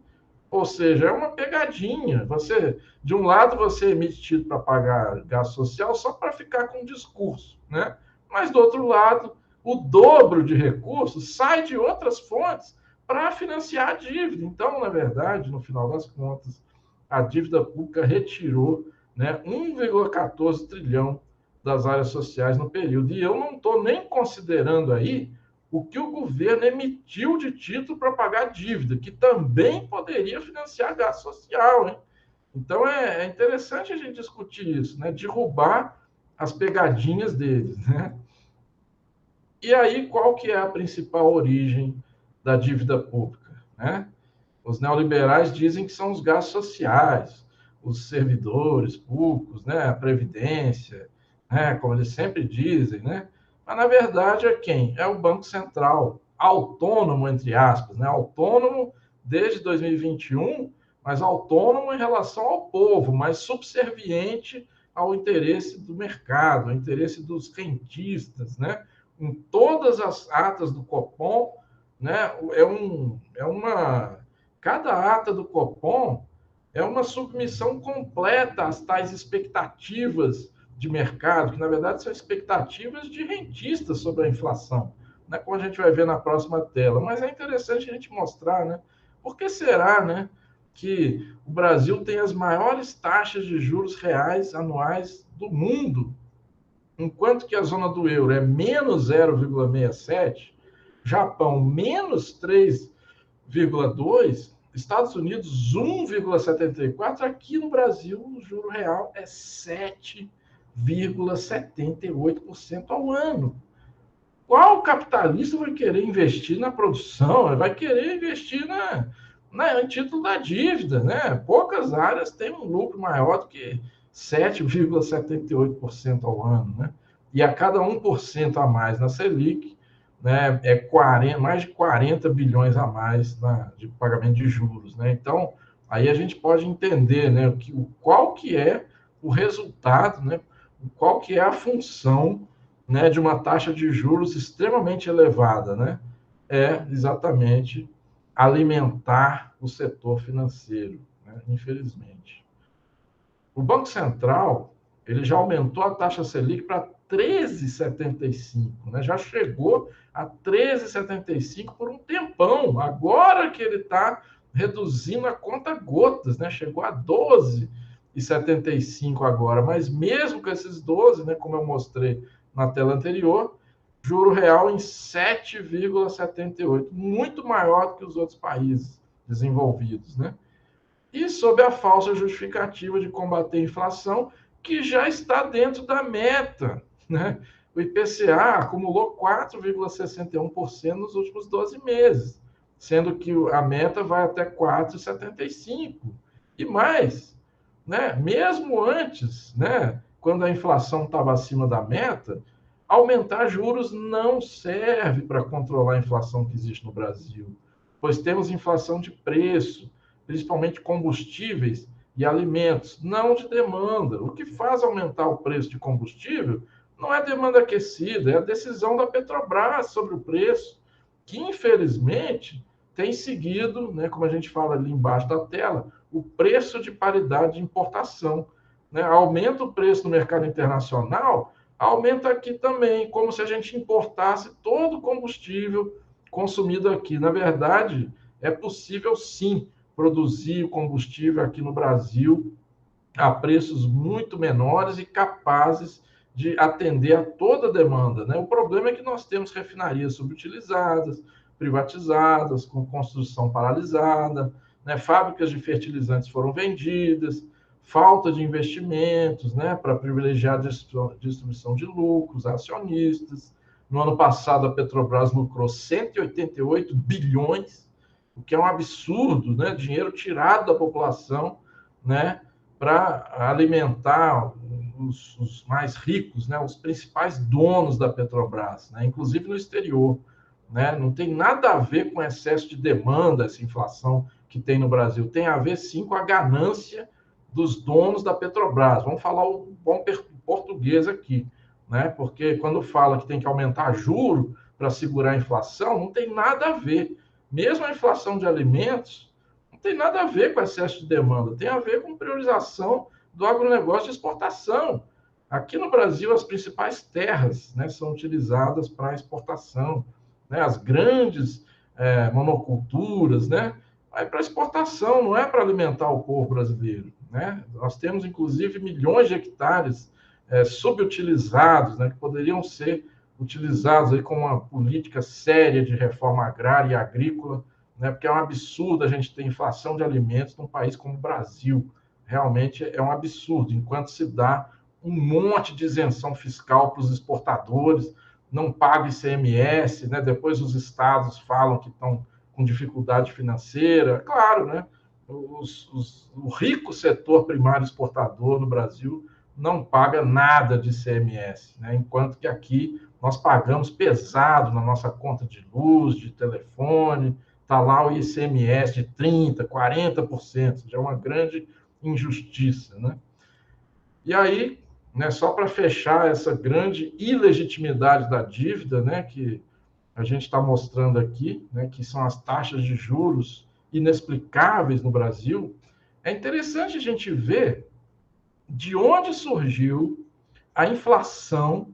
Ou seja, é uma pegadinha. Você, de um lado, você emite título para pagar gasto social só para ficar com o discurso, né? Mas do outro lado, o dobro de recursos sai de outras fontes para financiar a dívida. Então, na verdade, no final das contas, a dívida pública retirou, né, 1,14 trilhão das áreas sociais no período. E eu não estou nem considerando aí o que o governo emitiu de título para pagar dívida, que também poderia financiar gasto social. Hein? Então, é interessante a gente discutir isso, né? Derrubar as pegadinhas deles. Né? E aí, qual que é a principal origem da dívida pública? Né? Os neoliberais dizem que são os gastos sociais, os servidores públicos, né? A previdência, né? Como eles sempre dizem, né? Mas, na verdade, é quem? É o Banco Central, autônomo, entre aspas, né? Autônomo desde 2021, mas autônomo em relação ao povo, mas subserviente ao interesse do mercado, ao interesse dos rentistas, né? Em todas as atas do Copom, né? Cada ata do Copom é uma submissão completa às tais expectativas de mercado, que na verdade são expectativas de rentistas sobre a inflação. né, como a gente vai ver na próxima tela. Mas é interessante a gente mostrar, né, por que será, né, que o Brasil tem as maiores taxas de juros reais anuais do mundo, enquanto que a zona do euro é menos 0,67, Japão menos 3,2, Estados Unidos 1,74, aqui no Brasil o juro real é 7,78% ao ano. Qual capitalista vai querer investir na produção? Vai querer investir em título da dívida, né? Poucas áreas têm um lucro maior do que 7,78% ao ano, né? E a cada 1% a mais na Selic, né, mais de 40 bilhões a mais de pagamento de juros, né? Então, aí a gente pode entender, né, qual que é o resultado, né? Qual que é a função, né, de uma taxa de juros extremamente elevada, né? É exatamente alimentar o setor financeiro, né? Infelizmente. O Banco Central ele já aumentou a taxa Selic para 13,75, né? Já chegou a 13,75 por um tempão. Agora que ele está reduzindo a conta gotas, né? Chegou a 12,75 agora, mas mesmo com esses 12, né, como eu mostrei na tela anterior, juro real em 7,78, muito maior do que os outros países desenvolvidos, né? E sob a falsa justificativa de combater a inflação, que já está dentro da meta, né? O IPCA acumulou 4,61% nos últimos 12 meses, sendo que a meta vai até 4,75%. E mais, né? Mesmo antes, né? Quando a inflação estava acima da meta, aumentar juros não serve para controlar a inflação que existe no Brasil, pois temos inflação de preço, principalmente combustíveis e alimentos, não de demanda. O que faz aumentar o preço de combustível não é demanda aquecida, é a decisão da Petrobras sobre o preço, que infelizmente tem seguido, né, como a gente fala ali embaixo da tela, o preço de paridade de importação, né? Aumenta o preço no mercado internacional, aumenta aqui também, como se a gente importasse todo o combustível consumido aqui. Na verdade, é possível sim produzir o combustível aqui no Brasil a preços muito menores e capazes de atender a toda a demanda, né? O problema é que nós temos refinarias subutilizadas, privatizadas, com construção paralisada, né? Fábricas de fertilizantes foram vendidas, falta de investimentos, né, para privilegiar a distribuição de lucros a acionistas. No ano passado, a Petrobras lucrou 188 bilhões, o que é um absurdo, né? Dinheiro tirado da população, né, para alimentar os mais ricos, né, os principais donos da Petrobras, né, inclusive no exterior. Né? Não tem nada a ver com excesso de demanda, essa inflação que tem no Brasil. Tem a ver, sim, com a ganância dos donos da Petrobras. Vamos falar o bom português aqui, né? Porque quando fala que tem que aumentar juro para segurar a inflação, não tem nada a ver. Mesmo a inflação de alimentos, não tem nada a ver com excesso de demanda, tem a ver com priorização do agronegócio de exportação. Aqui no Brasil, as principais terras, né, são utilizadas para exportação, né, as grandes monoculturas, né, vai para exportação, não é para alimentar o povo brasileiro. Né? Nós temos, inclusive, milhões de hectares subutilizados, né, que poderiam ser utilizados aí com uma política séria de reforma agrária e agrícola, né, porque é um absurdo a gente ter inflação de alimentos num país como o Brasil. Realmente é um absurdo, enquanto se dá um monte de isenção fiscal para os exportadores, não paga ICMS, né? Depois os estados falam que estão com dificuldade financeira. Claro, né? O rico setor primário exportador no Brasil não paga nada de ICMS, né? Enquanto que aqui nós pagamos pesado na nossa conta de luz, de telefone, está lá o ICMS de 30%, 40%, já é uma grande injustiça, né? E aí, né, só para fechar essa grande ilegitimidade da dívida, né, que a gente está mostrando aqui, né, que são as taxas de juros inexplicáveis no Brasil, é interessante a gente ver de onde surgiu a inflação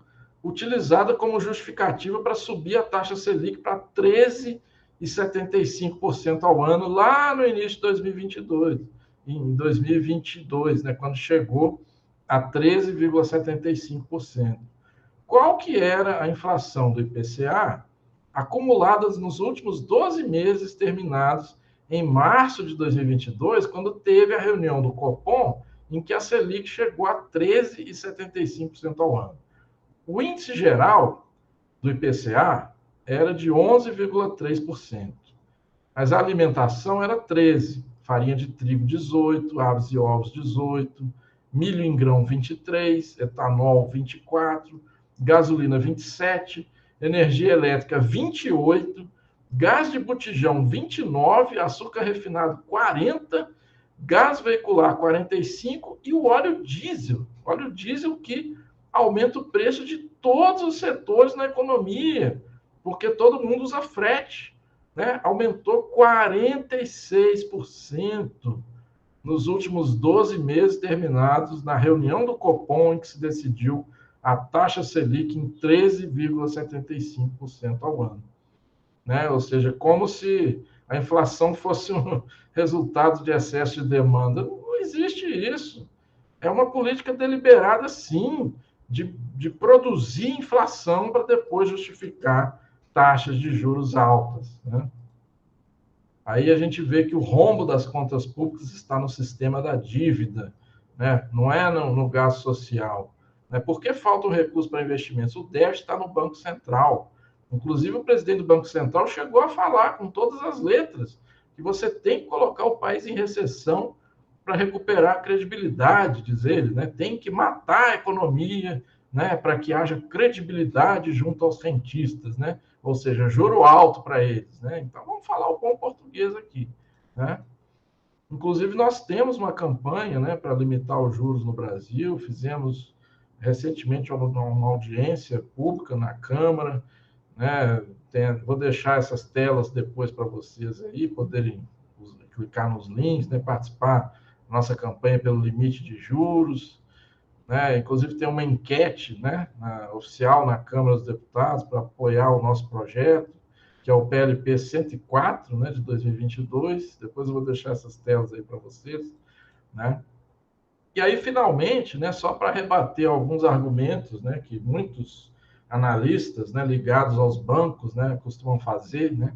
utilizada como justificativa para subir a taxa Selic para 13,75% ao ano, lá no início de 2022, em 2022, né, quando chegou a 13,75%. Qual que era a inflação do IPCA acumulada nos últimos 12 meses terminados em março de 2022, quando teve a reunião do Copom, em que a Selic chegou a 13,75% ao ano. O índice geral do IPCA era de 11,3%, mas a alimentação era 13%, farinha de trigo 18%, aves e ovos 18%, milho em grão 23%, etanol 24%, gasolina 27%, energia elétrica 28%, gás de botijão 29%, açúcar refinado 40%, gás veicular 45% e o óleo diesel que aumenta o preço de todos os setores na economia, porque todo mundo usa frete, né? Aumentou 46% nos últimos 12 meses terminados na reunião do Copom, em que se decidiu a taxa Selic em 13,75% ao ano, né? Ou seja, como se a inflação fosse um resultado de excesso de demanda. Não existe isso. É uma política deliberada, sim, de produzir inflação para depois justificar taxas de juros altas, né? Aí a gente vê que o rombo das contas públicas está no sistema da dívida, né? Não é no gasto social. Né? Por que falta o recurso para investimentos? O déficit está no Banco Central. Inclusive, o presidente do Banco Central chegou a falar com todas as letras que você tem que colocar o país em recessão para recuperar a credibilidade, diz ele, né? Tem que matar a economia, né? Para que haja credibilidade junto aos rentistas, né? Ou seja, juro alto para eles, né? Então, vamos falar o bom português aqui, né? Inclusive, nós temos uma campanha, né, para limitar os juros no Brasil, fizemos recentemente uma audiência pública na Câmara, né? Vou deixar essas telas depois para vocês aí poderem clicar nos links, né, participar da nossa campanha pelo limite de juros, né? Inclusive tem uma enquete, né, oficial na Câmara dos Deputados para apoiar o nosso projeto, que é o PLP 104, né, de 2022. Depois eu vou deixar essas telas aí para vocês, né? E aí, finalmente, né, só para rebater alguns argumentos, né, que muitos analistas, né, ligados aos bancos, né, costumam fazer, né?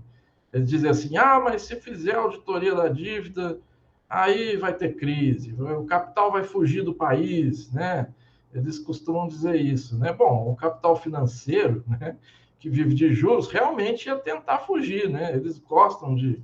Eles dizem assim, mas se fizer auditoria da dívida, aí vai ter crise, o capital vai fugir do país, né? Eles costumam dizer isso, né? Bom, o capital financeiro, né, que vive de juros, realmente ia tentar fugir, né? Eles gostam de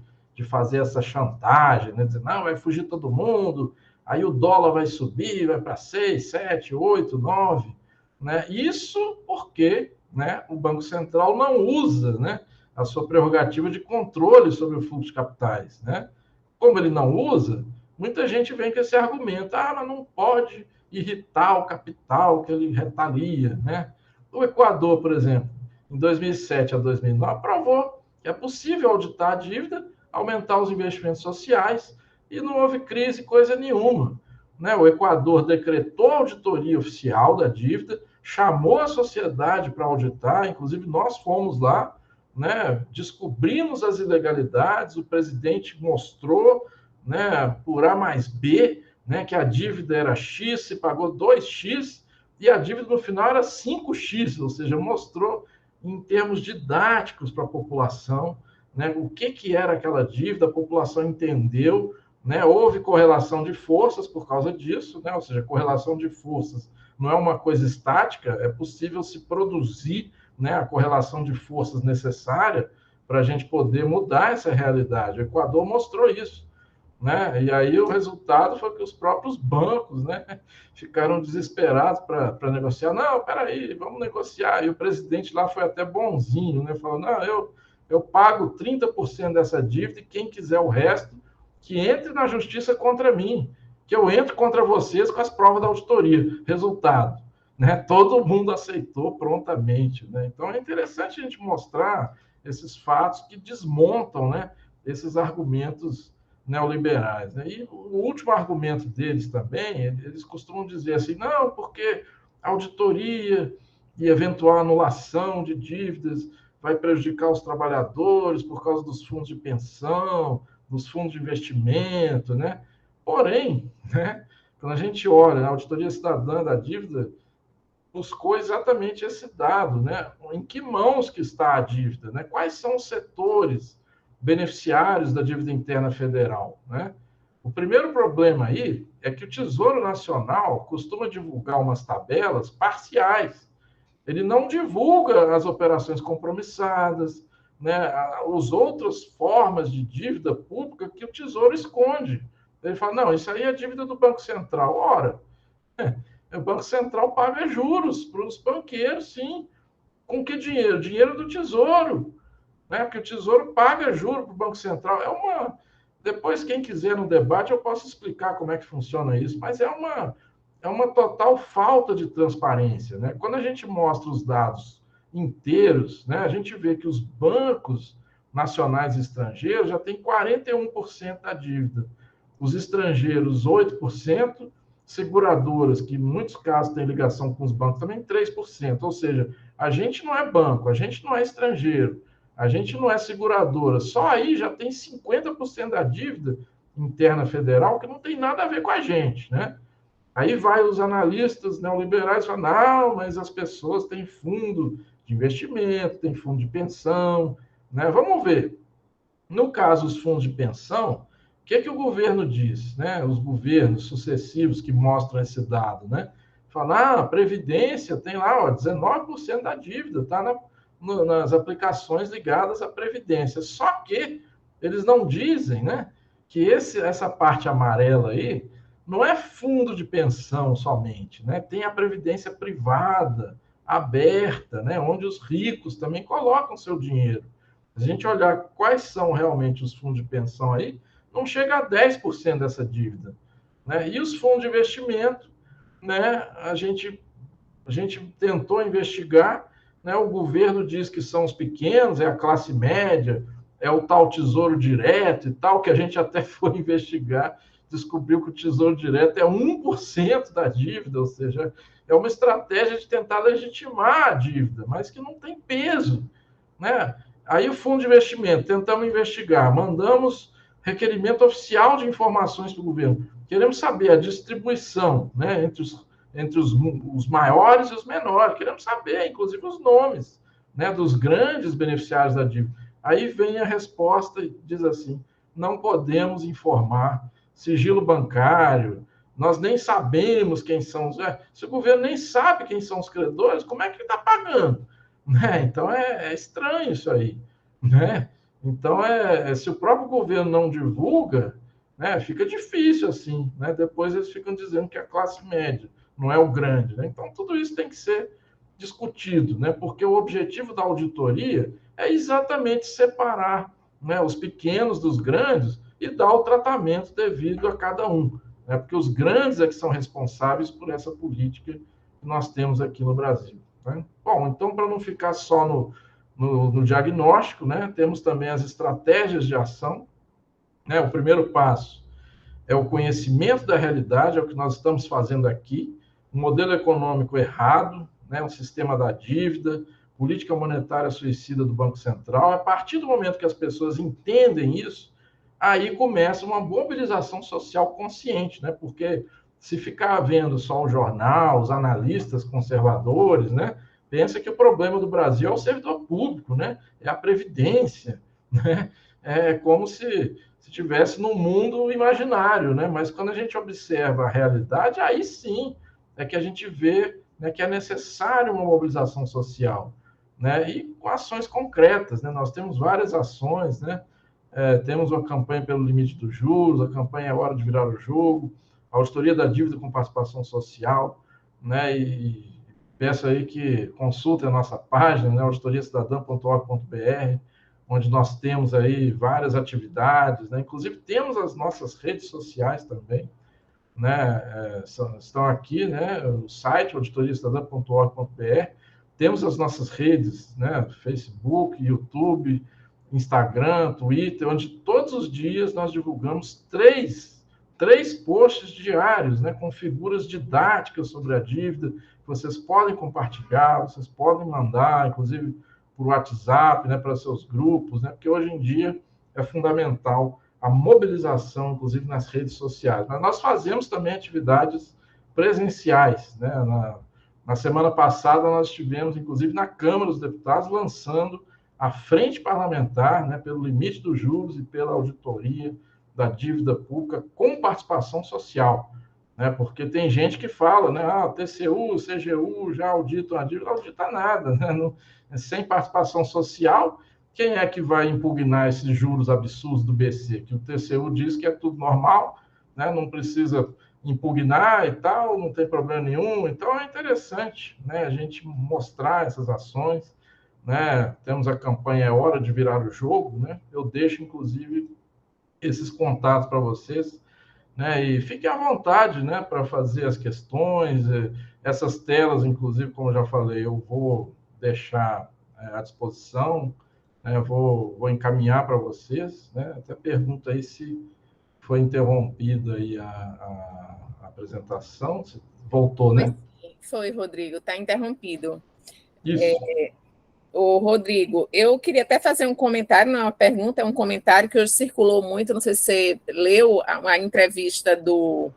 fazer essa chantagem, né? Dizer, não, vai fugir todo mundo, aí o dólar vai subir, vai para 6, 7, 8, 9, né? Isso porque, né, o Banco Central não usa, né, a sua prerrogativa de controle sobre o fluxo de capitais, né? Como ele não usa, muita gente vem com esse argumento, mas não pode irritar o capital, que ele retalia, né? O Equador, por exemplo, em 2007 a 2009, provou que é possível auditar a dívida, aumentar os investimentos sociais, e não houve crise, coisa nenhuma, né? O Equador decretou a auditoria oficial da dívida, chamou a sociedade para auditar, inclusive nós fomos lá, né? Descobrimos as ilegalidades, o presidente mostrou, né, por A mais B, né, que a dívida era X, se pagou 2X, e a dívida no final era 5X, ou seja, mostrou em termos didáticos para a população, né, o que era aquela dívida, a população entendeu, né, houve correlação de forças por causa disso, né, ou seja, correlação de forças não é uma coisa estática, é possível se produzir, né, a correlação de forças necessária para a gente poder mudar essa realidade. O Equador mostrou isso, né? E aí o resultado foi que os próprios bancos, né, ficaram desesperados para negociar. Não, peraí, vamos negociar. E o presidente lá foi até bonzinho, né? Falou, não, eu pago 30% dessa dívida e quem quiser o resto, que entre na justiça contra mim, que eu entro contra vocês com as provas da auditoria. Resultado, né? Todo mundo aceitou prontamente, né? Então é interessante a gente mostrar esses fatos que desmontam, né, esses argumentos neoliberais, né? E o último argumento deles também, eles costumam dizer assim, não, porque a auditoria e eventual anulação de dívidas vai prejudicar os trabalhadores por causa dos fundos de pensão, dos fundos de investimento, né? Porém, né, quando a gente olha a Auditoria Cidadã da Dívida, buscou exatamente esse dado, né? Em que mãos que está a dívida, né? Quais são os setores beneficiários da dívida interna federal, né? O primeiro problema aí é que o Tesouro Nacional costuma divulgar umas tabelas parciais. Ele não divulga as operações compromissadas, né? As outras formas de dívida pública que o Tesouro esconde. Ele fala, não, isso aí é dívida do Banco Central. Ora, o Banco Central paga juros para os banqueiros, sim. Com que dinheiro? Dinheiro do Tesouro, né? Porque o Tesouro paga juros para o Banco Central. Depois, quem quiser no debate, eu posso explicar como é que funciona isso, mas é uma total falta de transparência, né? Quando a gente mostra os dados inteiros, né, a gente vê que os bancos nacionais e estrangeiros já têm 41% da dívida, os estrangeiros 8%, seguradoras, que em muitos casos têm ligação com os bancos, também 3%. Ou seja, a gente não é banco, a gente não é estrangeiro, a gente não é seguradora. Só aí já tem 50% da dívida interna federal que não tem nada a ver com a gente, né? Aí vai os analistas neoliberais e falam, não, mas as pessoas têm fundo de investimento, têm fundo de pensão, né? Vamos ver. No caso dos fundos de pensão, o que o governo diz, né? Os governos sucessivos que mostram esse dado, né? Falam, a Previdência tem lá, 19% da dívida, está nas aplicações ligadas à Previdência. Só que eles não dizem, né, que essa parte amarela aí não é fundo de pensão somente, né? Tem a Previdência privada, aberta, né? Onde os ricos também colocam seu dinheiro. Se a gente olhar quais são realmente os fundos de pensão aí, não chega a 10% dessa dívida, né? E os fundos de investimento, né? A gente tentou investigar, né? O governo diz que são os pequenos, é a classe média, é o tal tesouro direto e tal, que a gente até foi investigar, descobriu que o tesouro direto é 1% da dívida, ou seja, é uma estratégia de tentar legitimar a dívida, mas que não tem peso, né? Aí o fundo de investimento, tentamos investigar, mandamos requerimento oficial de informações para o governo. Queremos saber a distribuição, né, entre os maiores e os menores. Queremos saber, inclusive, os nomes, né, dos grandes beneficiários da dívida. Aí vem a resposta e diz assim, não podemos informar, sigilo bancário, nós nem sabemos quem são os... Se o governo nem sabe quem são os credores, como é que ele está pagando? Né? Então, é estranho isso aí. Né? Então, se o próprio governo não divulga, né, fica difícil assim. Né? Depois eles ficam dizendo que é a classe média, não é o grande. Né? Então, tudo isso tem que ser discutido, né? Porque o objetivo da auditoria é exatamente separar, né, os pequenos dos grandes e dar o tratamento devido a cada um. Né? Porque os grandes é que são responsáveis por essa política que nós temos aqui no Brasil. Né? Bom, então, para não ficar só no diagnóstico, né, temos também as estratégias de ação. Né? O primeiro passo é o conhecimento da realidade, é o que nós estamos fazendo aqui, um modelo econômico errado, né, um sistema da dívida, política monetária suicida do Banco Central. A partir do momento que as pessoas entendem isso, aí começa uma mobilização social consciente, né? Porque se ficar vendo só o jornal, os analistas conservadores, né, pensa que o problema do Brasil é o servidor público, né? É a previdência, né? É como se estivesse num mundo imaginário, né? Mas quando a gente observa a realidade, aí sim é que a gente vê, né, que é necessário uma mobilização social, né? E com ações concretas, né? Nós temos várias ações, né? Temos uma campanha pelo limite dos juros, a campanha é hora de virar o jogo, a auditoria da dívida com participação social, né? E peço aí que consultem a nossa página, né? auditoriacidadã.org.br, onde nós temos aí várias atividades, né? Inclusive temos as nossas redes sociais também, né? Estão aqui, né? O site auditoriacidadã.org.br, temos as nossas redes, né? Facebook, YouTube, Instagram, Twitter, onde todos os dias nós divulgamos três posts diários, né? Com figuras didáticas sobre a dívida, vocês podem compartilhar, vocês podem mandar, inclusive por WhatsApp, né, para seus grupos, né, porque hoje em dia é fundamental a mobilização, inclusive nas redes sociais. Mas nós fazemos também atividades presenciais, né? Na semana passada nós estivemos, inclusive, na Câmara dos Deputados, lançando a frente parlamentar, né, pelo limite dos juros e pela auditoria da dívida pública com participação social, né? Porque tem gente que fala, né, TCU, CGU já auditam a dívida, não audita nada, né? Não, sem participação social, quem é que vai impugnar esses juros absurdos do BC? Que o TCU diz que é tudo normal, né? Não precisa impugnar e tal, não tem problema nenhum. Então é interessante, né, a gente mostrar essas ações, né? Temos a campanha É Hora de Virar o Jogo, né? Eu deixo, inclusive, esses contatos para vocês, né? E fiquem à vontade, né, para fazer as questões, essas telas, inclusive, como eu já falei, eu vou deixar à disposição, né? Vou encaminhar para vocês, né? Até pergunta aí se foi interrompida aí a apresentação, se voltou, né? Foi, Rodrigo, está interrompido. Isso. Ô, Rodrigo, eu queria até fazer um comentário, não é uma pergunta, é um comentário que hoje circulou muito, não sei se você leu a entrevista do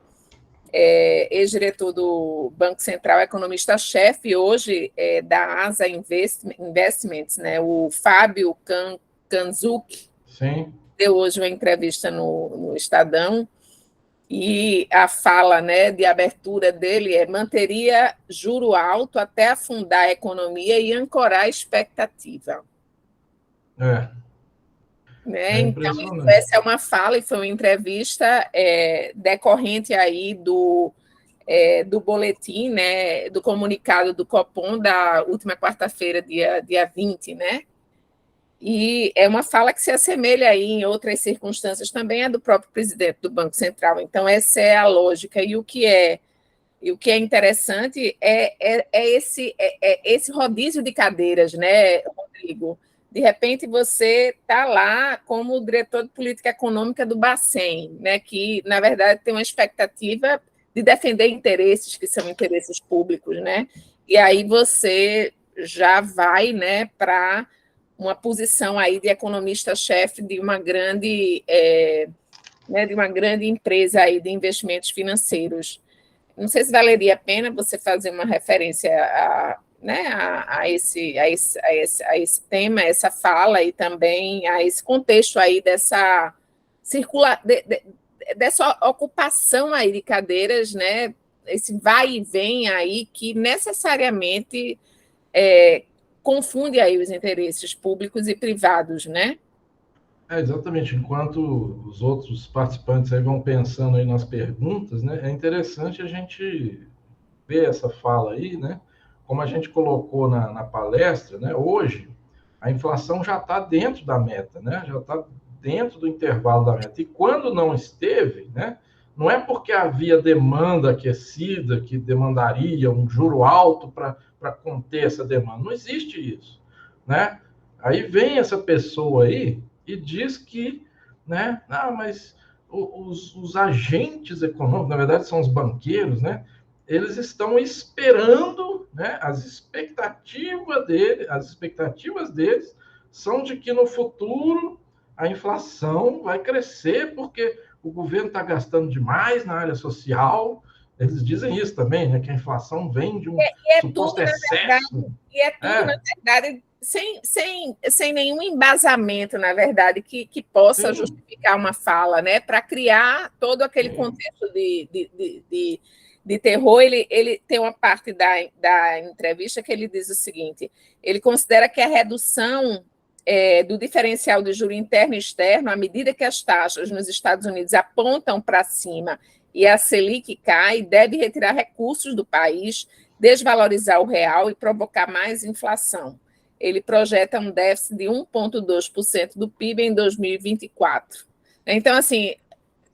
ex-diretor do Banco Central, economista-chefe, hoje da ASA Investments, né, o Fábio Kanzuk, Sim. deu hoje uma entrevista no Estadão, e a fala, né, de abertura dele manteria juro alto até afundar a economia e ancorar a expectativa. Né? Então, essa é uma fala e foi uma entrevista decorrente aí do boletim, né, do comunicado do Copom da última quarta-feira, dia 20, né? E é uma fala que se assemelha aí em outras circunstâncias também à do próprio presidente do Banco Central. Então, essa é a lógica. E o que é interessante é esse rodízio de cadeiras, né, Rodrigo? De repente, você está lá como diretor de política econômica do Bacen, né, que, na verdade, tem uma expectativa de defender interesses que são interesses públicos, né? E aí você já vai, né, para uma posição aí de economista-chefe de uma grande, né, de uma grande empresa aí de investimentos financeiros. Não sei se valeria a pena você fazer uma referência né, a esse tema, essa fala e também a esse contexto aí dessa dessa ocupação aí de cadeiras, né, esse vai e vem aí que necessariamente confunde aí os interesses públicos e privados, né? Exatamente. Enquanto os outros participantes aí vão pensando aí nas perguntas, né, é interessante a gente ver essa fala aí, né? Como a gente colocou na palestra, né? Hoje a inflação já está dentro da meta, né? Já está dentro do intervalo da meta. E quando não esteve, né? Não é porque havia demanda aquecida que demandaria um juro alto para conter essa demanda. Não existe isso, né? Aí vem essa pessoa aí e diz que, né? Mas os agentes econômicos, na verdade, são os banqueiros, né? Eles estão esperando, né? As expectativas deles são de que no futuro a inflação vai crescer porque o governo está gastando demais na área social. Eles dizem isso também, né? Que a inflação vem de um suposto excesso. E é tudo, na verdade, sem nenhum embasamento, na verdade, que possa justificar uma fala, né? Para criar todo aquele contexto de terror. Ele tem uma parte da entrevista que ele diz o seguinte: ele considera que a redução do diferencial de juro interno e externo, à medida que as taxas nos Estados Unidos apontam para cima e a Selic cai, deve retirar recursos do país, desvalorizar o real e provocar mais inflação. Ele projeta um déficit de 1,2% do PIB em 2024. Então, assim,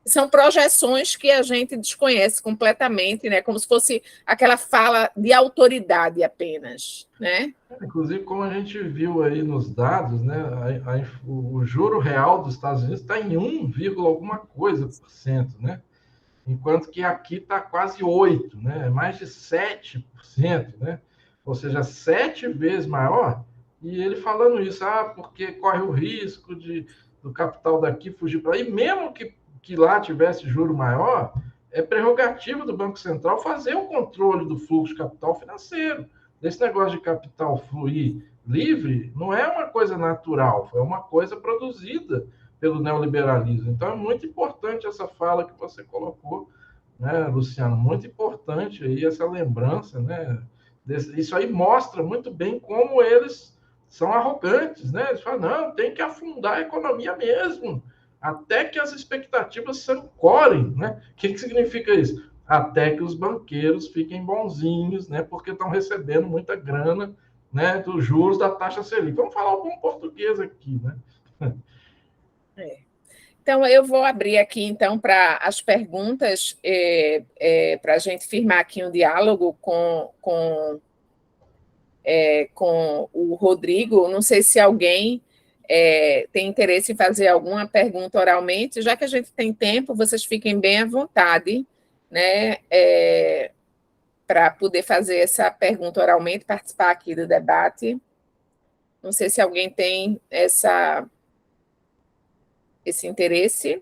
são projeções que a gente desconhece completamente, né? Como se fosse aquela fala de autoridade apenas, né? Inclusive, como a gente viu aí nos dados, né? O juro real dos Estados Unidos está em 1, alguma coisa por cento, né? enquanto que aqui está quase 8%, né? Mais de 7%, né? Ou seja, 7 vezes maior. E ele falando isso, porque corre o risco do capital daqui fugir para aí, mesmo que lá tivesse juro maior, é prerrogativa do Banco Central fazer o controle do fluxo de capital financeiro. Esse negócio de capital fluir livre não é uma coisa natural, é uma coisa produzida pelo neoliberalismo. Então, é muito importante essa fala que você colocou, né, Luciano? Muito importante aí essa lembrança, né? Isso aí mostra muito bem como eles são arrogantes, né? Eles falam, não, tem que afundar a economia mesmo, até que as expectativas se ancorem, né? O que significa isso? Até que os banqueiros fiquem bonzinhos, né? Porque estão recebendo muita grana, né? Dos juros da taxa Selic. Vamos falar um bom português aqui, né? Então, eu vou abrir aqui, então, para as perguntas, para a gente firmar aqui um diálogo com o Rodrigo. Não sei se alguém tem interesse em fazer alguma pergunta oralmente. Já que a gente tem tempo, vocês fiquem bem à vontade, né, para poder fazer essa pergunta oralmente, participar aqui do debate. Não sei se alguém tem esse interesse.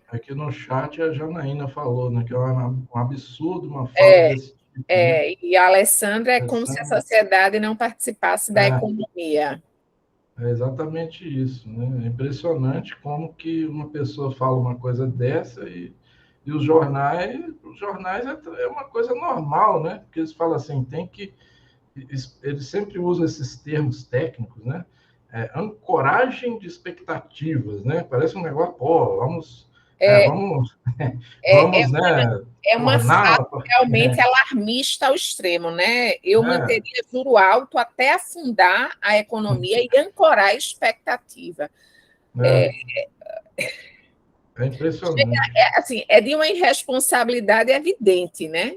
Aqui no chat a Janaína falou, né, que é um absurdo uma fala desse tipo. Né? E a Alessandra é como se a sociedade não participasse da economia. É exatamente isso, né? É impressionante como que uma pessoa fala uma coisa dessa e os jornais é uma coisa normal, né? Porque eles falam assim, eles sempre usam esses termos técnicos, né? Ancoragem de expectativas, né? Parece um negócio, vamos, né? É uma fala realmente alarmista ao extremo, né? Eu manteria juro alto até afundar a economia e ancorar a expectativa. É impressionante. Assim, é de uma irresponsabilidade evidente, né?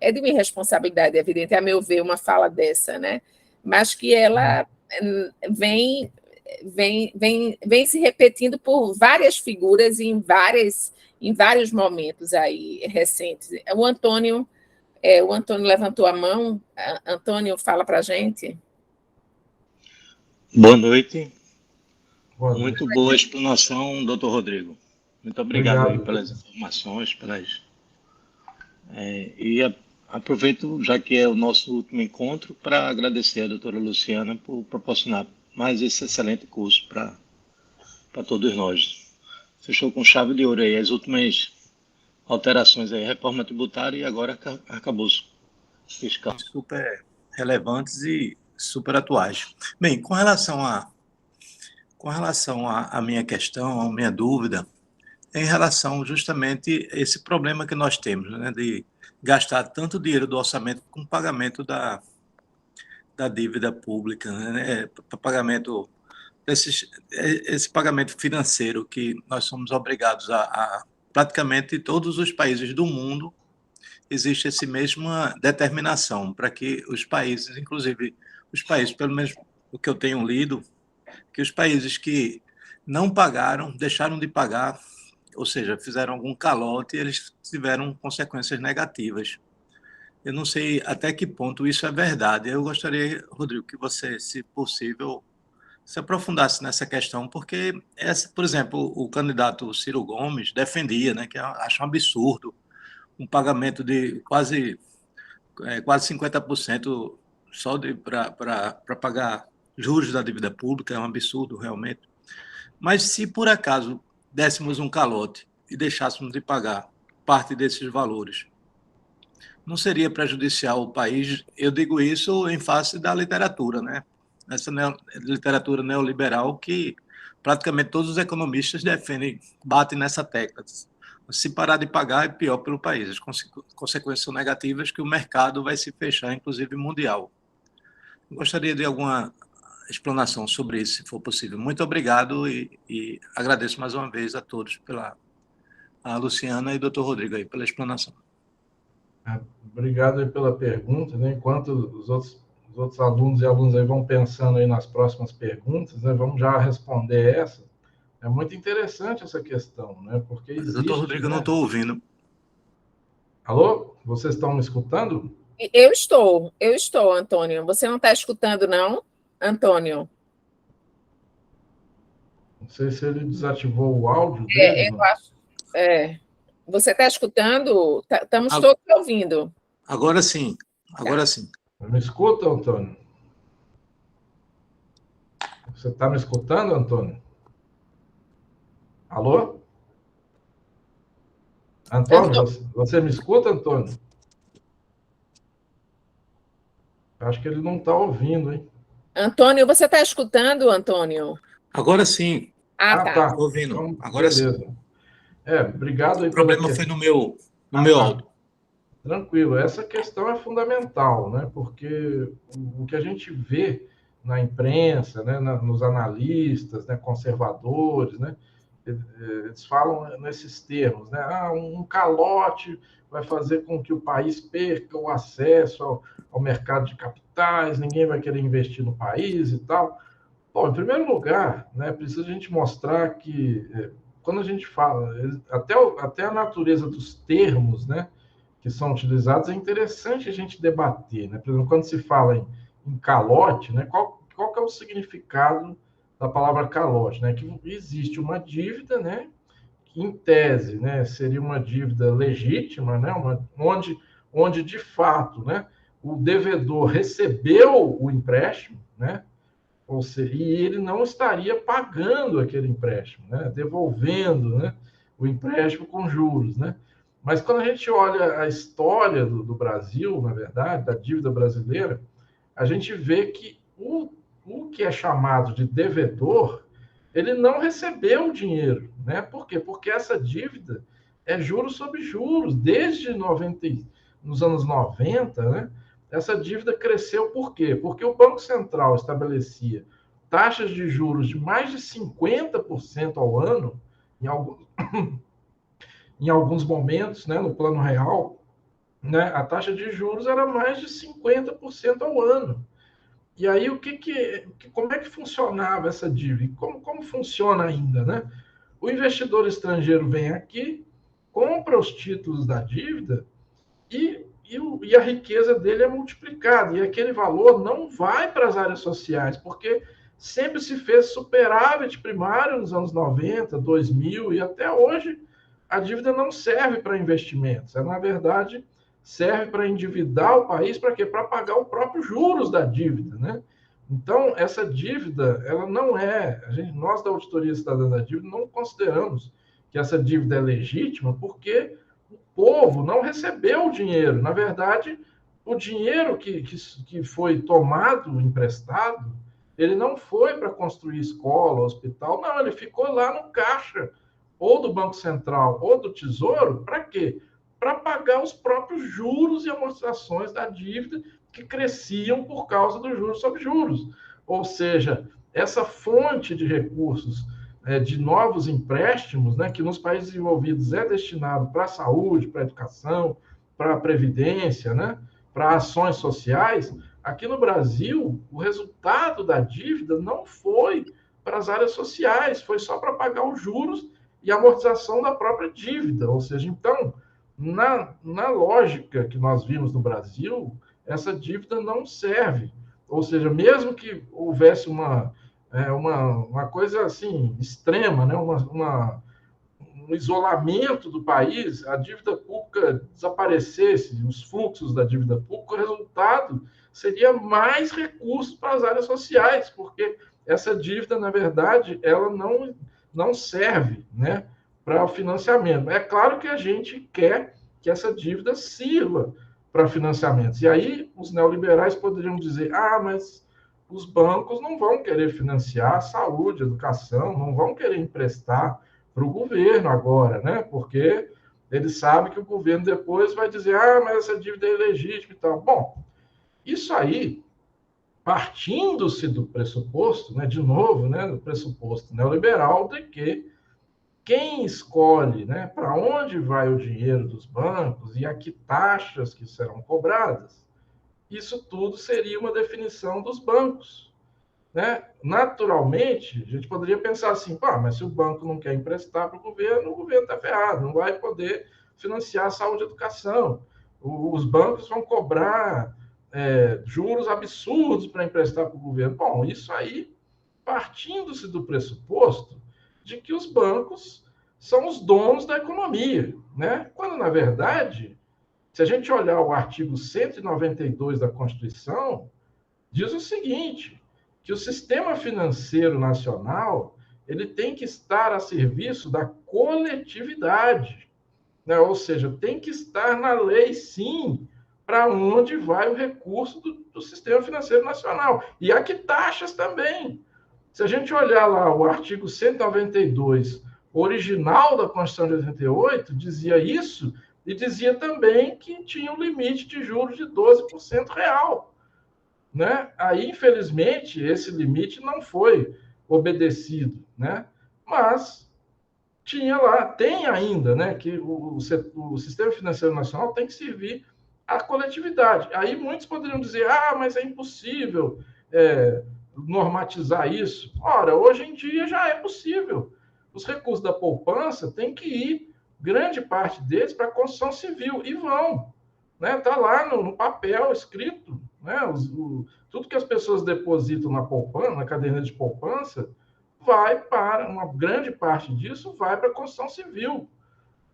É de uma irresponsabilidade evidente, a meu ver, uma fala dessa, né? Mas que ela vem se repetindo por várias figuras em vários momentos aí recentes. O Antônio levantou a mão. Antônio, fala para a gente. Boa noite. Muito boa explanação, doutor Rodrigo. Muito obrigado aí pelas informações, e aproveito, já que é o nosso último encontro, para agradecer a doutora Luciana por proporcionar mais esse excelente curso para todos nós. Fechou com chave de ouro aí as últimas alterações aí, reforma tributária e agora arcabouço fiscal. Super relevantes e super atuais. Bem, com relação à minha questão, à minha dúvida, em relação justamente a esse problema que nós temos, né, de gastar tanto dinheiro do orçamento com pagamento da dívida pública, né, para pagamento esse pagamento financeiro que nós somos obrigados a praticamente todos os países do mundo existe essa mesma determinação para que os países, inclusive os países, pelo menos o que eu tenho lido, que os países que não pagaram, deixaram de pagar, ou seja, fizeram algum calote, eles tiveram consequências negativas. Eu não sei até que ponto isso é verdade. Eu gostaria, Rodrigo, que você, se possível, se aprofundasse nessa questão, porque, por exemplo, o candidato Ciro Gomes defendia, né, que eu acho um absurdo, um pagamento de quase 50% só para pagar juros da dívida pública, é um absurdo realmente. Mas se por acaso dessemos um calote e deixássemos de pagar parte desses valores, não seria prejudicial ao país? Eu digo isso em face da literatura, né? Essa literatura neoliberal que praticamente todos os economistas defendem, batem nessa tecla. Se parar de pagar, é pior pelo país. As consequências são negativas, que o mercado vai se fechar, inclusive mundial. Gostaria de alguma explanação sobre isso, se for possível. Muito obrigado e agradeço mais uma vez a todos, a Luciana e o doutor Rodrigo aí, pela explanação. Obrigado aí pela pergunta, né? Enquanto os outros alunos e alunas aí vão pensando aí nas próximas perguntas, né? Vamos já responder essa. É muito interessante essa questão, né? Porque existe, Doutor Rodrigo, eu não estou ouvindo. Alô? Vocês estão me escutando? Eu estou, Antônio. Você não está escutando, não, Antônio? Não sei se ele desativou o áudio dele. Eu acho. É. Você está escutando? Estamos Ah, todos ouvindo. agora sim, agora sim. Me escuta, Antônio? Você está me escutando, Antônio? Alô? Antônio, você me escuta, Antônio? Acho que ele não está ouvindo, hein? Antônio, você está escutando, Antônio? Agora sim, Ah, tá. Tá. estou ouvindo. Então, Agora sim. beleza. Obrigado aí O pela problema questão. foi no meu Tá. áudio. Tranquilo. Essa questão é fundamental, né? Porque o que a gente vê na imprensa, né, nos analistas, né, conservadores, né, eles falam nesses termos, né? Um calote vai fazer com que o país perca o acesso ao mercado de capitais, ninguém vai querer investir no país e tal. Bom, em primeiro lugar, né, precisa a gente mostrar que quando a gente fala, até a natureza dos termos, né, que são utilizados, é interessante a gente debater, né? Por exemplo, quando se fala em calote, né, qual que é o significado da palavra calote, né? Que existe uma dívida, né, que em tese, né, seria uma dívida legítima, né, onde de fato, né, o devedor recebeu o empréstimo, né, ou seja, e ele não estaria pagando aquele empréstimo, né, devolvendo, né, o empréstimo com juros, né. Mas quando a gente olha a história do Brasil, na verdade, da dívida brasileira, a gente vê que o que é chamado de devedor, ele não recebeu o dinheiro, né? Por quê? Porque essa dívida é juros sobre juros. Desde nos anos 90, né? Essa dívida cresceu por quê? Porque o Banco Central estabelecia taxas de juros de mais de 50% ao ano, em, algum, em alguns momentos, né, no plano real, né, a taxa de juros era mais de 50% ao ano. E aí, como é que funcionava essa dívida? Como funciona ainda, né? O investidor estrangeiro vem aqui, compra os títulos da dívida e a riqueza dele é multiplicada. E aquele valor não vai para as áreas sociais, porque sempre se fez superávit primário nos anos 90, 2000 e até hoje a dívida não serve para investimentos. Ela, na verdade, serve para endividar o país para quê? Para pagar o próprio juros da dívida, né? Então, essa dívida, ela não é... nós, da Auditoria Cidadã da Dívida, não consideramos que essa dívida é legítima, porque o povo não recebeu o dinheiro. Na verdade, o dinheiro que foi tomado, emprestado, ele não foi para construir escola, hospital, não, ele ficou lá no caixa, ou do Banco Central, ou do Tesouro, para quê? Para pagar os próprios juros e amortizações da dívida que cresciam por causa dos juros sobre juros. Ou seja, essa fonte de recursos de novos empréstimos, né, que nos países desenvolvidos é destinado para a saúde, para a educação, para a previdência, né, para ações sociais, aqui no Brasil, o resultado da dívida não foi para as áreas sociais, foi só para pagar os juros e amortização da própria dívida. Ou seja, então, na lógica que nós vimos no Brasil, essa dívida não serve. Ou seja, mesmo que houvesse uma coisa assim extrema, né? Um isolamento do país, a dívida pública desaparecesse, os fluxos da dívida pública, o resultado seria mais recursos para as áreas sociais, porque essa dívida, na verdade, ela não serve, né, para o financiamento. É claro que a gente quer que essa dívida sirva para financiamentos. E aí os neoliberais poderiam dizer: mas os bancos não vão querer financiar a saúde, a educação, não vão querer emprestar para o governo agora, né? Porque eles sabem que o governo depois vai dizer: mas essa dívida é ilegítima e tal. Bom, isso aí, partindo-se do pressuposto, né, de novo, né, do pressuposto neoliberal de que quem escolhe, né, para onde vai o dinheiro dos bancos e a que taxas que serão cobradas, isso tudo seria uma definição dos bancos. né, naturalmente, a gente poderia pensar assim, mas se o banco não quer emprestar para o governo está ferrado, não vai poder financiar a saúde e a educação. Os bancos vão cobrar juros absurdos para emprestar para o governo. Bom, isso aí, partindo-se do pressuposto de que os bancos são os donos da economia, né? Quando, na verdade, se a gente olhar o artigo 192 da Constituição, diz o seguinte, que o sistema financeiro nacional ele tem que estar a serviço da coletividade, né? Ou seja, tem que estar na lei, sim, para onde vai o recurso do sistema financeiro nacional. E há que taxas também. Se a gente olhar lá o artigo 192, original da Constituição de 88, dizia isso, e dizia também que tinha um limite de juros de 12% real. Né? Aí, infelizmente, esse limite não foi obedecido, né? Mas tinha lá, tem ainda, né, que o sistema financeiro nacional tem que servir à coletividade. Aí muitos poderiam dizer, mas é impossível normatizar isso. Ora, hoje em dia já é possível. Os recursos da poupança têm que ir, grande parte deles, para a construção civil, e vão. Está lá no papel escrito, né? Tudo que as pessoas depositam na poupança, na caderneta de poupança, vai para, uma grande parte disso vai para a construção civil,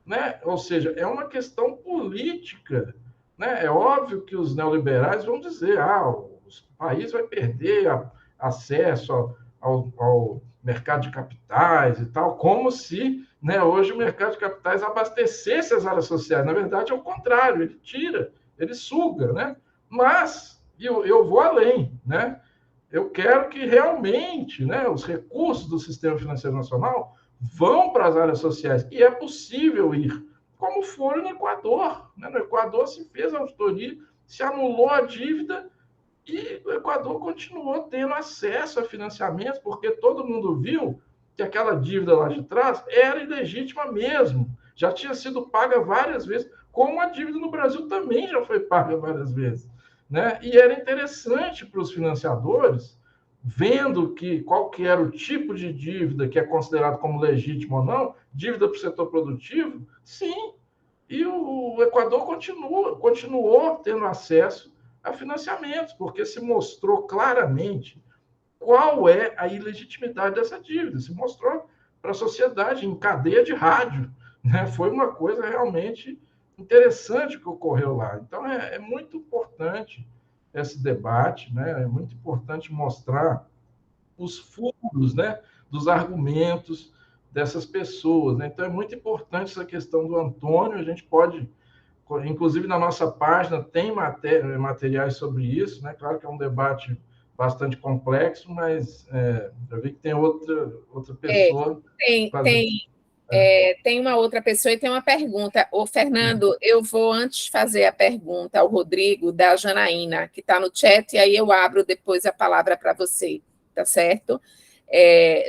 né? Ou seja, é uma questão política, né? É óbvio que os neoliberais vão dizer, o país vai perder acesso ao mercado de capitais e tal, como se, né, hoje o mercado de capitais abastecesse as áreas sociais. Na verdade, é o contrário, ele tira, ele suga, né? Mas eu vou além, né? Eu quero que realmente, né, os recursos do sistema financeiro nacional vão para as áreas sociais. E é possível ir, como foi no Equador. Né? No Equador se fez a auditoria, se anulou a dívida e o Equador continuou tendo acesso a financiamentos, porque todo mundo viu que aquela dívida lá de trás era ilegítima mesmo. Já tinha sido paga várias vezes, como a dívida no Brasil também já foi paga várias vezes. Né? E era interessante para os financiadores, vendo qual que era o tipo de dívida que é considerado como legítimo ou não, dívida para o setor produtivo, sim. E o Equador continuou tendo acesso a financiamentos, porque se mostrou claramente qual é a ilegitimidade dessa dívida. Se mostrou para a sociedade em cadeia de rádio. Né? Foi uma coisa realmente interessante que ocorreu lá. Então, é muito importante esse debate, né? É muito importante mostrar os furos, né, dos argumentos dessas pessoas. Né? Então, é muito importante essa questão do Antônio. A gente pode, inclusive na nossa página, tem materiais sobre isso. Né? Claro que é um debate bastante complexo, mas eu vi que tem outra pessoa. Tem uma outra pessoa e tem uma pergunta. Fernando, eu vou antes fazer a pergunta ao Rodrigo da Janaína, que está no chat, e aí eu abro depois a palavra para você, tá certo?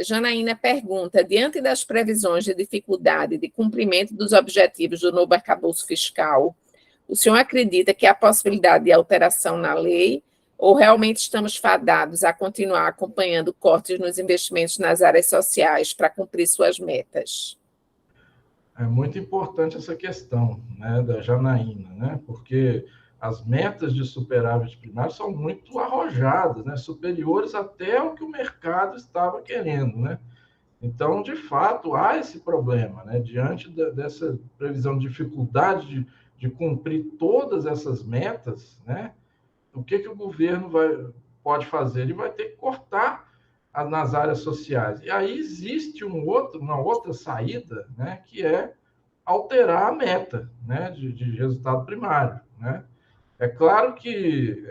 Janaína pergunta, diante das previsões de dificuldade de cumprimento dos objetivos do novo arcabouço fiscal, o senhor acredita que há possibilidade de alteração na lei ou realmente estamos fadados a continuar acompanhando cortes nos investimentos nas áreas sociais para cumprir suas metas? É muito importante essa questão, né, da Janaína, né, porque as metas de superávit primário são muito arrojadas, né, superiores até o que o mercado estava querendo, né? Então, de fato, há esse problema, né, diante dessa previsão de dificuldade de cumprir todas essas metas, né? O que o governo pode fazer? Ele vai ter que cortar nas áreas sociais. E aí existe uma outra saída, né, que é alterar a meta, né, de resultado primário. Né? É claro que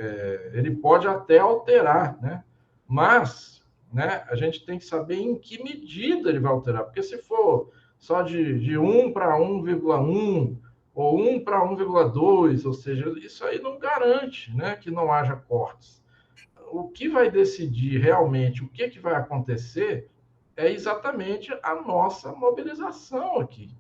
ele pode até alterar, né, mas, né, a gente tem que saber em que medida ele vai alterar, porque se for só de 1 para 1,1 ou 1 para 1,2, ou seja, isso aí não garante, né, que não haja cortes. O que vai decidir realmente o que vai acontecer é exatamente a nossa mobilização aqui.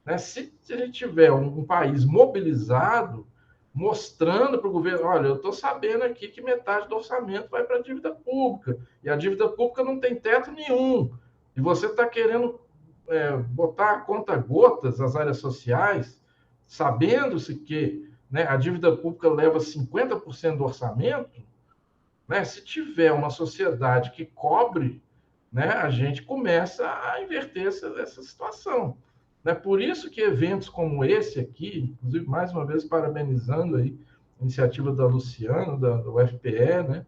Né? Se a gente tiver um país mobilizado, mostrando para o governo, olha, eu estou sabendo aqui que metade do orçamento vai para a dívida pública, e a dívida pública não tem teto nenhum, e você está querendo botar a conta gotas as áreas sociais, sabendo-se que, né, a dívida pública leva 50% do orçamento, né, se tiver uma sociedade que cobre, né, a gente começa a inverter essa situação. Né? Por isso que eventos como esse aqui, inclusive, mais uma vez, parabenizando aí a iniciativa da Luciana, do UFPE, né,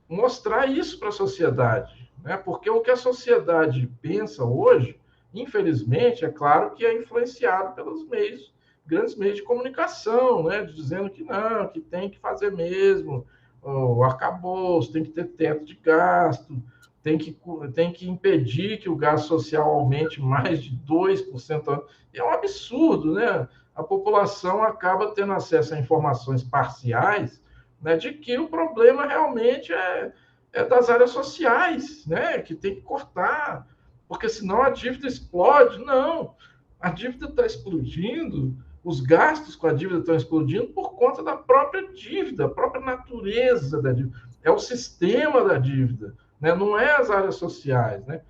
mostrar isso para a sociedade. Né? Porque o que a sociedade pensa hoje, infelizmente, é claro que é influenciado pelos grandes meios de comunicação, né? Dizendo que não, que tem que fazer mesmo, o arcabouço, tem que ter teto de gasto, tem que impedir que o gasto social aumente mais de 2%. É um absurdo, né? A população acaba tendo acesso a informações parciais, né, de que o problema realmente é das áreas sociais, né, que tem que cortar, porque senão a dívida explode. Não, a dívida está explodindo, os gastos com a dívida estão explodindo por conta da própria dívida, a própria natureza da dívida. É o sistema da dívida, né, não é as áreas sociais. Né?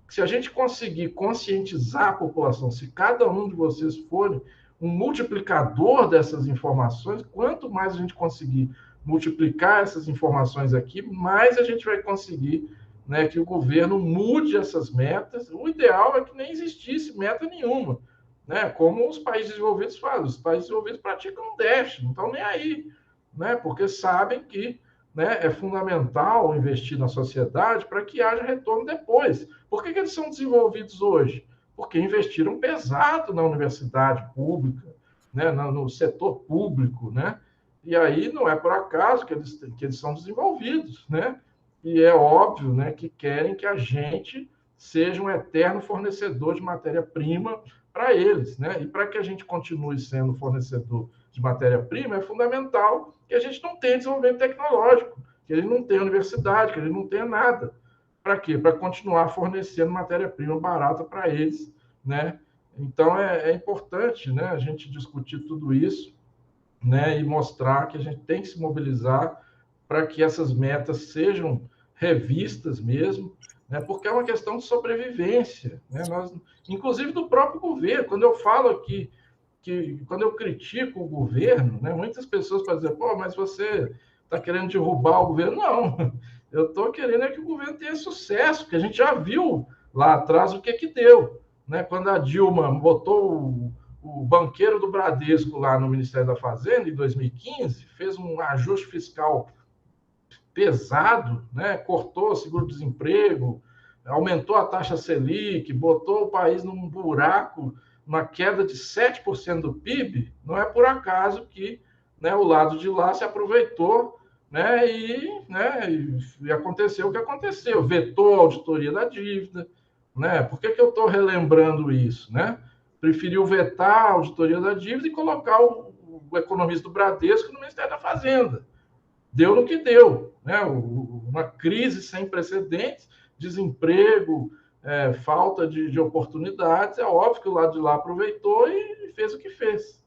Se a gente conseguir conscientizar a população, se cada um de vocês forem um multiplicador dessas informações, quanto mais a gente conseguir multiplicar essas informações aqui, mais a gente vai conseguir, né, que o governo mude essas metas. O ideal é que nem existisse meta nenhuma, né, como os países desenvolvidos fazem. Os países desenvolvidos praticam déficit, não estão nem aí, né, porque sabem que, né, é fundamental investir na sociedade para que haja retorno depois. Por que eles são desenvolvidos hoje? Porque investiram pesado na universidade pública, né, no setor público, né? E aí não é por acaso que eles são desenvolvidos, né? E é óbvio, né, que querem que a gente seja um eterno fornecedor de matéria-prima para eles, né? E para que a gente continue sendo fornecedor de matéria-prima, é fundamental que a gente não tenha desenvolvimento tecnológico, que ele não tenha universidade, que ele não tenha nada. Para quê? Para continuar fornecendo matéria-prima barata para eles, né? Então, é importante, né, a gente discutir tudo isso, né, e mostrar que a gente tem que se mobilizar para que essas metas sejam revistas mesmo, né, porque é uma questão de sobrevivência, né? Inclusive do próprio governo. Quando eu falo aqui, quando eu critico o governo, né, muitas pessoas podem dizer, pô, mas você está querendo derrubar o governo. Não, eu estou querendo que o governo tenha sucesso, porque a gente já viu lá atrás o que deu. Né? Quando a Dilma botou o banqueiro do Bradesco lá no Ministério da Fazenda, em 2015, fez um ajuste fiscal pesado, né? Cortou o seguro-desemprego, aumentou a taxa Selic, botou o país num buraco, uma queda de 7% do PIB. Não é por acaso que, né, o lado de lá se aproveitou, né, e aconteceu o que aconteceu. Vetou a auditoria da dívida. Né? Por que eu estou relembrando isso? Né? Preferiu vetar a auditoria da dívida e colocar o economista do Bradesco no Ministério da Fazenda. Deu no que deu. Né? Uma crise sem precedentes, desemprego, falta de oportunidades. É óbvio que o lado de lá aproveitou e fez o que fez.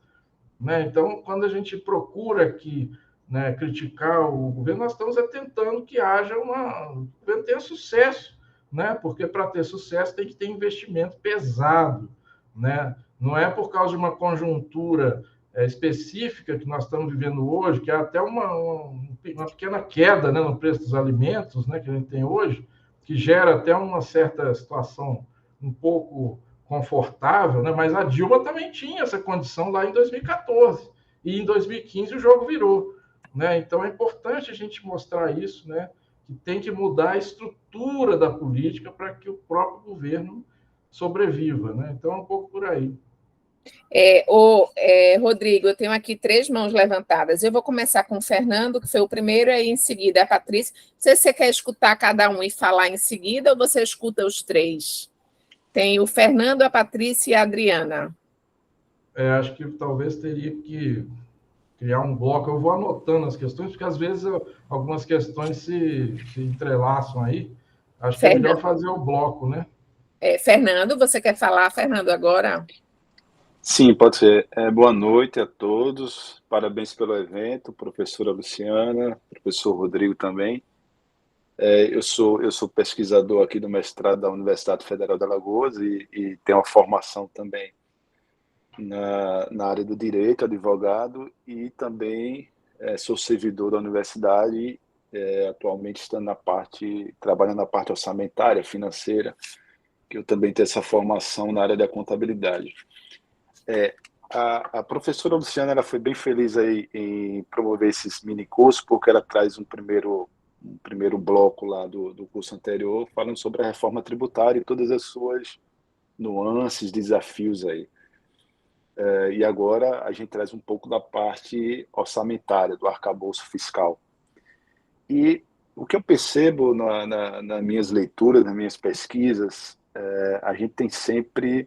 Né? Então, quando a gente procura aqui, né, criticar o governo, nós estamos tentando que haja o governo tenha sucesso. Né? Porque para ter sucesso tem que ter investimento pesado, né? Não é por causa de uma conjuntura específica que nós estamos vivendo hoje, que é até uma pequena queda, né, no preço dos alimentos, né, que a gente tem hoje, que gera até uma certa situação um pouco confortável, né? Mas a Dilma também tinha essa condição lá em 2014 e em 2015 o jogo virou, né? Então é importante a gente mostrar isso, né? Que tem que mudar a estrutura da política para que o próprio governo sobreviva. Né? Então, é um pouco por aí. Rodrigo, eu tenho aqui 3 mãos levantadas. Eu vou começar com o Fernando, que foi o primeiro, e em seguida a Patrícia. Se você quer escutar cada um e falar em seguida, ou você escuta os 3? Tem o Fernando, a Patrícia e a Adriana. Acho que talvez teria que criar um bloco. Eu vou anotando as questões, porque às vezes algumas questões se entrelaçam aí. Acho que é melhor fazer o bloco, né? Fernando, você quer falar, Fernando, agora? Sim, pode ser. Boa noite a todos. Parabéns pelo evento, professora Luciana, professor Rodrigo também. Eu sou pesquisador aqui do mestrado da Universidade Federal de Alagoas e tenho uma formação também na área do direito, advogado, e também sou servidor da universidade, atualmente trabalhando na parte orçamentária, financeira, que eu também tenho essa formação na área da contabilidade. A professora Luciana, ela foi bem feliz aí em promover esses mini cursos, porque ela traz um primeiro bloco lá do curso anterior, falando sobre a reforma tributária e todas as suas nuances, desafios aí. E agora a gente traz um pouco da parte orçamentária, do arcabouço fiscal. E o que eu percebo nas minhas leituras, nas minhas pesquisas, a gente tem sempre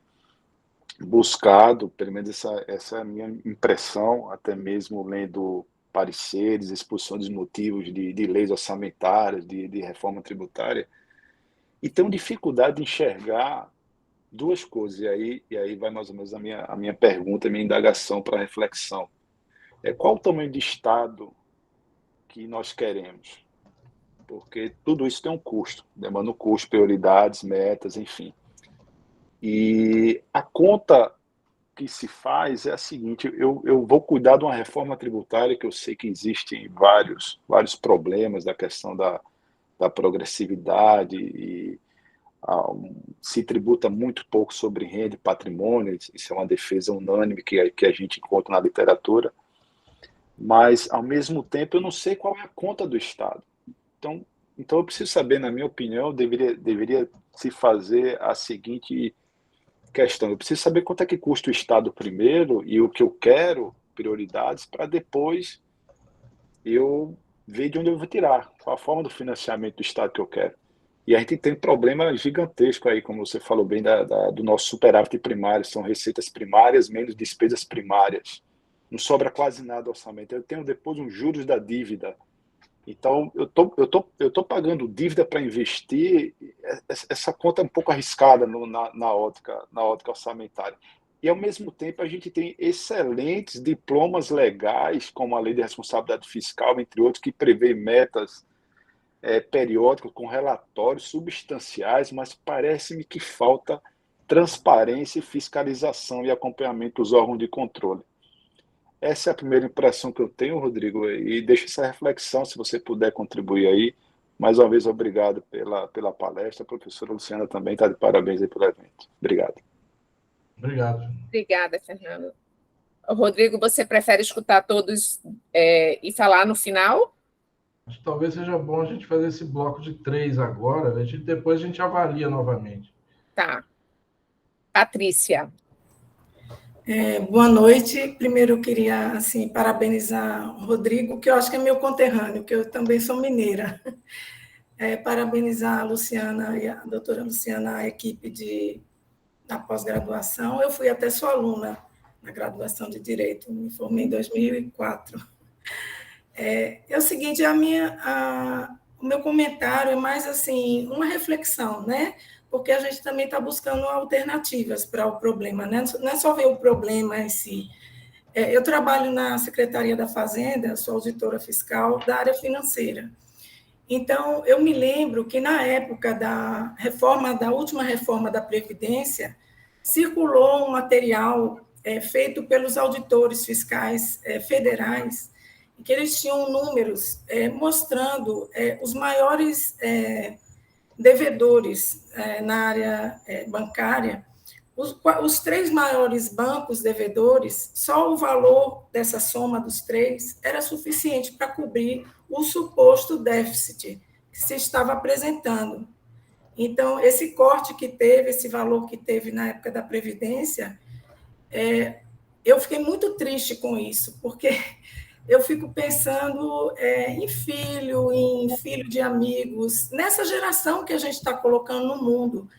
buscado, pelo menos essa é a minha impressão, até mesmo lendo pareceres, exposição dos motivos de leis orçamentárias, de reforma tributária, e tenho dificuldade de enxergar duas coisas, e aí vai mais ou menos a minha pergunta, a minha indagação para reflexão. Qual o tamanho de Estado que nós queremos? Porque tudo isso tem um custo, demanda um custo, prioridades, metas, enfim. E a conta que se faz é a seguinte: eu vou cuidar de uma reforma tributária, que eu sei que existem vários problemas da questão da progressividade, e se tributa muito pouco sobre renda e patrimônio, isso é uma defesa unânime que a gente encontra na literatura, mas, ao mesmo tempo, eu não sei qual é a conta do Estado. Então eu preciso saber, na minha opinião, deveria se fazer a seguinte questão: eu preciso saber quanto é que custa o Estado primeiro e o que eu quero, prioridades, para depois eu ver de onde eu vou tirar, qual a forma do financiamento do Estado que eu quero. E a gente tem um problema gigantesco aí, como você falou bem, do nosso superávit primário, são receitas primárias menos despesas primárias. Não sobra quase nada do orçamento. Eu tenho depois uns juros da dívida. Então, eu tô pagando dívida para investir. Essa conta é um pouco arriscada na ótica orçamentária. E, ao mesmo tempo, a gente tem excelentes diplomas legais, como a Lei de Responsabilidade Fiscal, entre outros, que prevê metas periódicas com relatórios substanciais, mas parece-me que falta transparência, fiscalização e acompanhamento dos órgãos de controle. Essa é a primeira impressão que eu tenho, Rodrigo, e deixa essa reflexão, se você puder contribuir aí. Mais uma vez, obrigado pela palestra. A professora Luciana também está de parabéns aí pelo evento. Obrigado. Obrigado. Obrigada, Fernando. Rodrigo, você prefere escutar todos e falar no final? Acho que talvez seja bom a gente fazer esse bloco de 3 agora, depois a gente avalia novamente. Tá. Patrícia. Boa noite. Primeiro eu queria parabenizar o Rodrigo, que eu acho que é meu conterrâneo, que eu também sou mineira. Parabenizar a Luciana e a doutora Luciana, a equipe da pós-graduação. Eu fui até sua aluna na graduação de Direito, me formei em 2004. É o seguinte, o meu comentário é mais uma reflexão, né? Porque a gente também está buscando alternativas para o problema, né? Não é só ver o problema em si. Eu trabalho na Secretaria da Fazenda, sou auditora fiscal da área financeira. Então, eu me lembro que, na época da última reforma da Previdência, circulou um material feito pelos auditores fiscais federais, em que eles tinham números mostrando os maiores devedores na área bancária. Os 3 maiores bancos devedores, só o valor dessa soma dos 3 era suficiente para cobrir o suposto déficit que se estava apresentando. Então, esse corte que teve, esse valor que teve na época da Previdência, eu fiquei muito triste com isso, porque eu fico pensando em filho de amigos, nessa geração que a gente está colocando no mundo.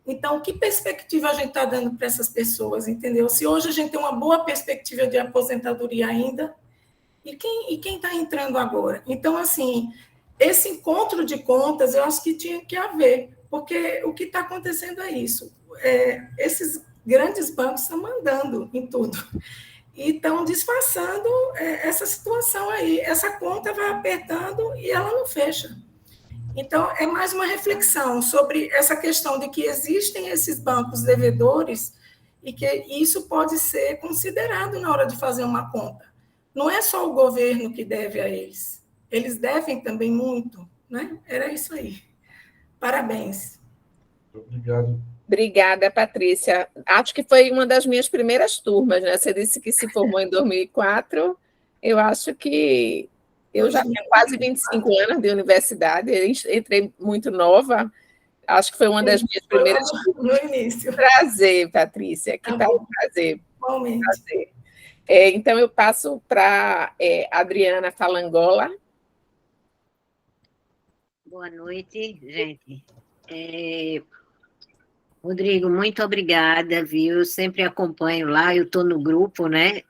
Então, que perspectiva a gente está dando para essas pessoas, entendeu? Se hoje a gente tem uma boa perspectiva de aposentadoria ainda, e quem está entrando agora? Então, esse encontro de contas, eu acho que tinha que haver, porque o que está acontecendo é isso. Esses grandes bancos estão mandando em tudo. E estão disfarçando essa situação aí. Essa conta vai apertando e ela não fecha. Então, é mais uma reflexão sobre essa questão de que existem esses bancos devedores e que isso pode ser considerado na hora de fazer uma conta. Não é só o governo que deve a eles. Eles devem também muito, né? Era isso aí. Parabéns. Obrigado. Obrigada, Patrícia. Acho que foi uma das minhas primeiras turmas, né? Você disse que se formou em 2004. Eu acho que eu já tenho quase 25 anos de universidade, eu entrei muito nova. Acho que foi uma das minhas primeiras turmas. No início. Prazer, Patrícia. Que tal o prazer? Prazer. Então, eu passo para Adriana Falangola. Boa noite, gente. Rodrigo, muito obrigada, viu? Eu sempre acompanho lá, eu estou no grupo, né,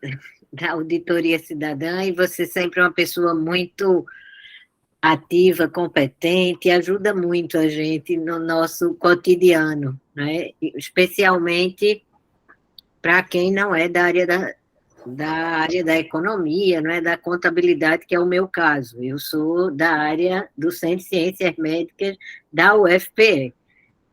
da Auditoria Cidadã, e você sempre é uma pessoa muito ativa, competente, ajuda muito a gente no nosso cotidiano, né? Especialmente para quem não é da área da economia, não é da contabilidade, que é o meu caso. Eu sou da área do Centro de Ciências Médicas da UFPE.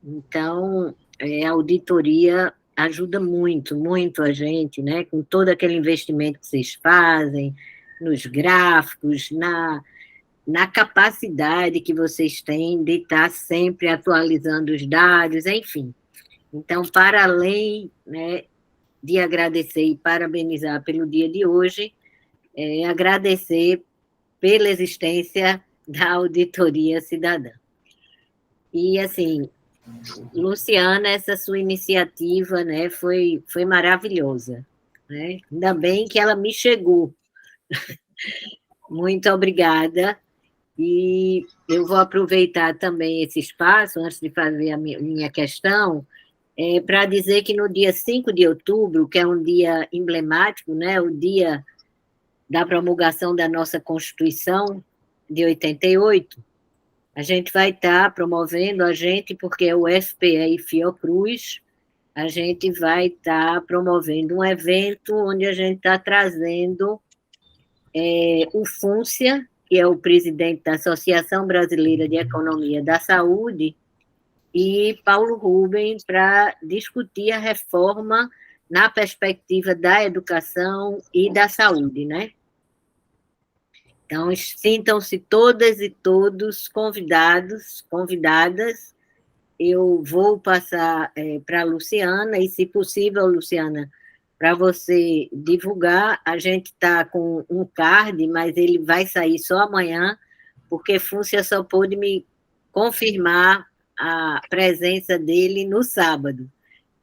Então, a auditoria ajuda muito, muito a gente, né? Com todo aquele investimento que vocês fazem, nos gráficos, na capacidade que vocês têm de estar sempre atualizando os dados, enfim. Então, para além, né, de agradecer e parabenizar pelo dia de hoje, agradecer pela existência da Auditoria Cidadã. E, assim, Luciana, essa sua iniciativa, né, foi maravilhosa, né? Ainda bem que ela me chegou. Muito obrigada. E eu vou aproveitar também esse espaço, antes de fazer a minha questão, para dizer que no dia 5 de outubro, que é um dia emblemático, né, o dia da promulgação da nossa Constituição de 88, a gente vai estar promovendo, porque é o FPE e Fiocruz, a gente vai estar promovendo um evento onde a gente está trazendo o FUNCIA, que é o presidente da Associação Brasileira de Economia da Saúde, e Paulo Rubens, para discutir a reforma na perspectiva da educação e da saúde, né? Então, sintam-se todas e todos convidados, convidadas. Eu vou passar para a Luciana, e, se possível, Luciana, para você divulgar, a gente está com um card, mas ele vai sair só amanhã, porque Fúncia só pôde me confirmar a presença dele no sábado.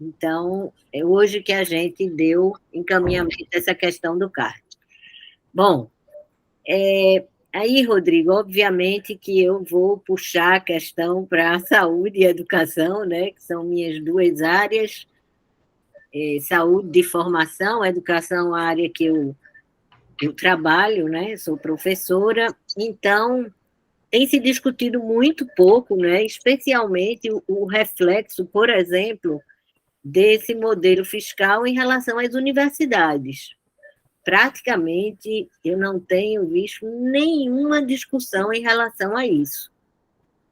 Então, é hoje que a gente deu encaminhamento a essa questão do card. Bom, aí, Rodrigo, obviamente que eu vou puxar a questão para a saúde e a educação, né, que são minhas duas áreas, saúde de formação, educação, a área que eu trabalho, né, sou professora, então tem se discutido muito pouco, né, especialmente o reflexo, por exemplo, desse modelo fiscal em relação às universidades. Praticamente, eu não tenho visto nenhuma discussão em relação a isso,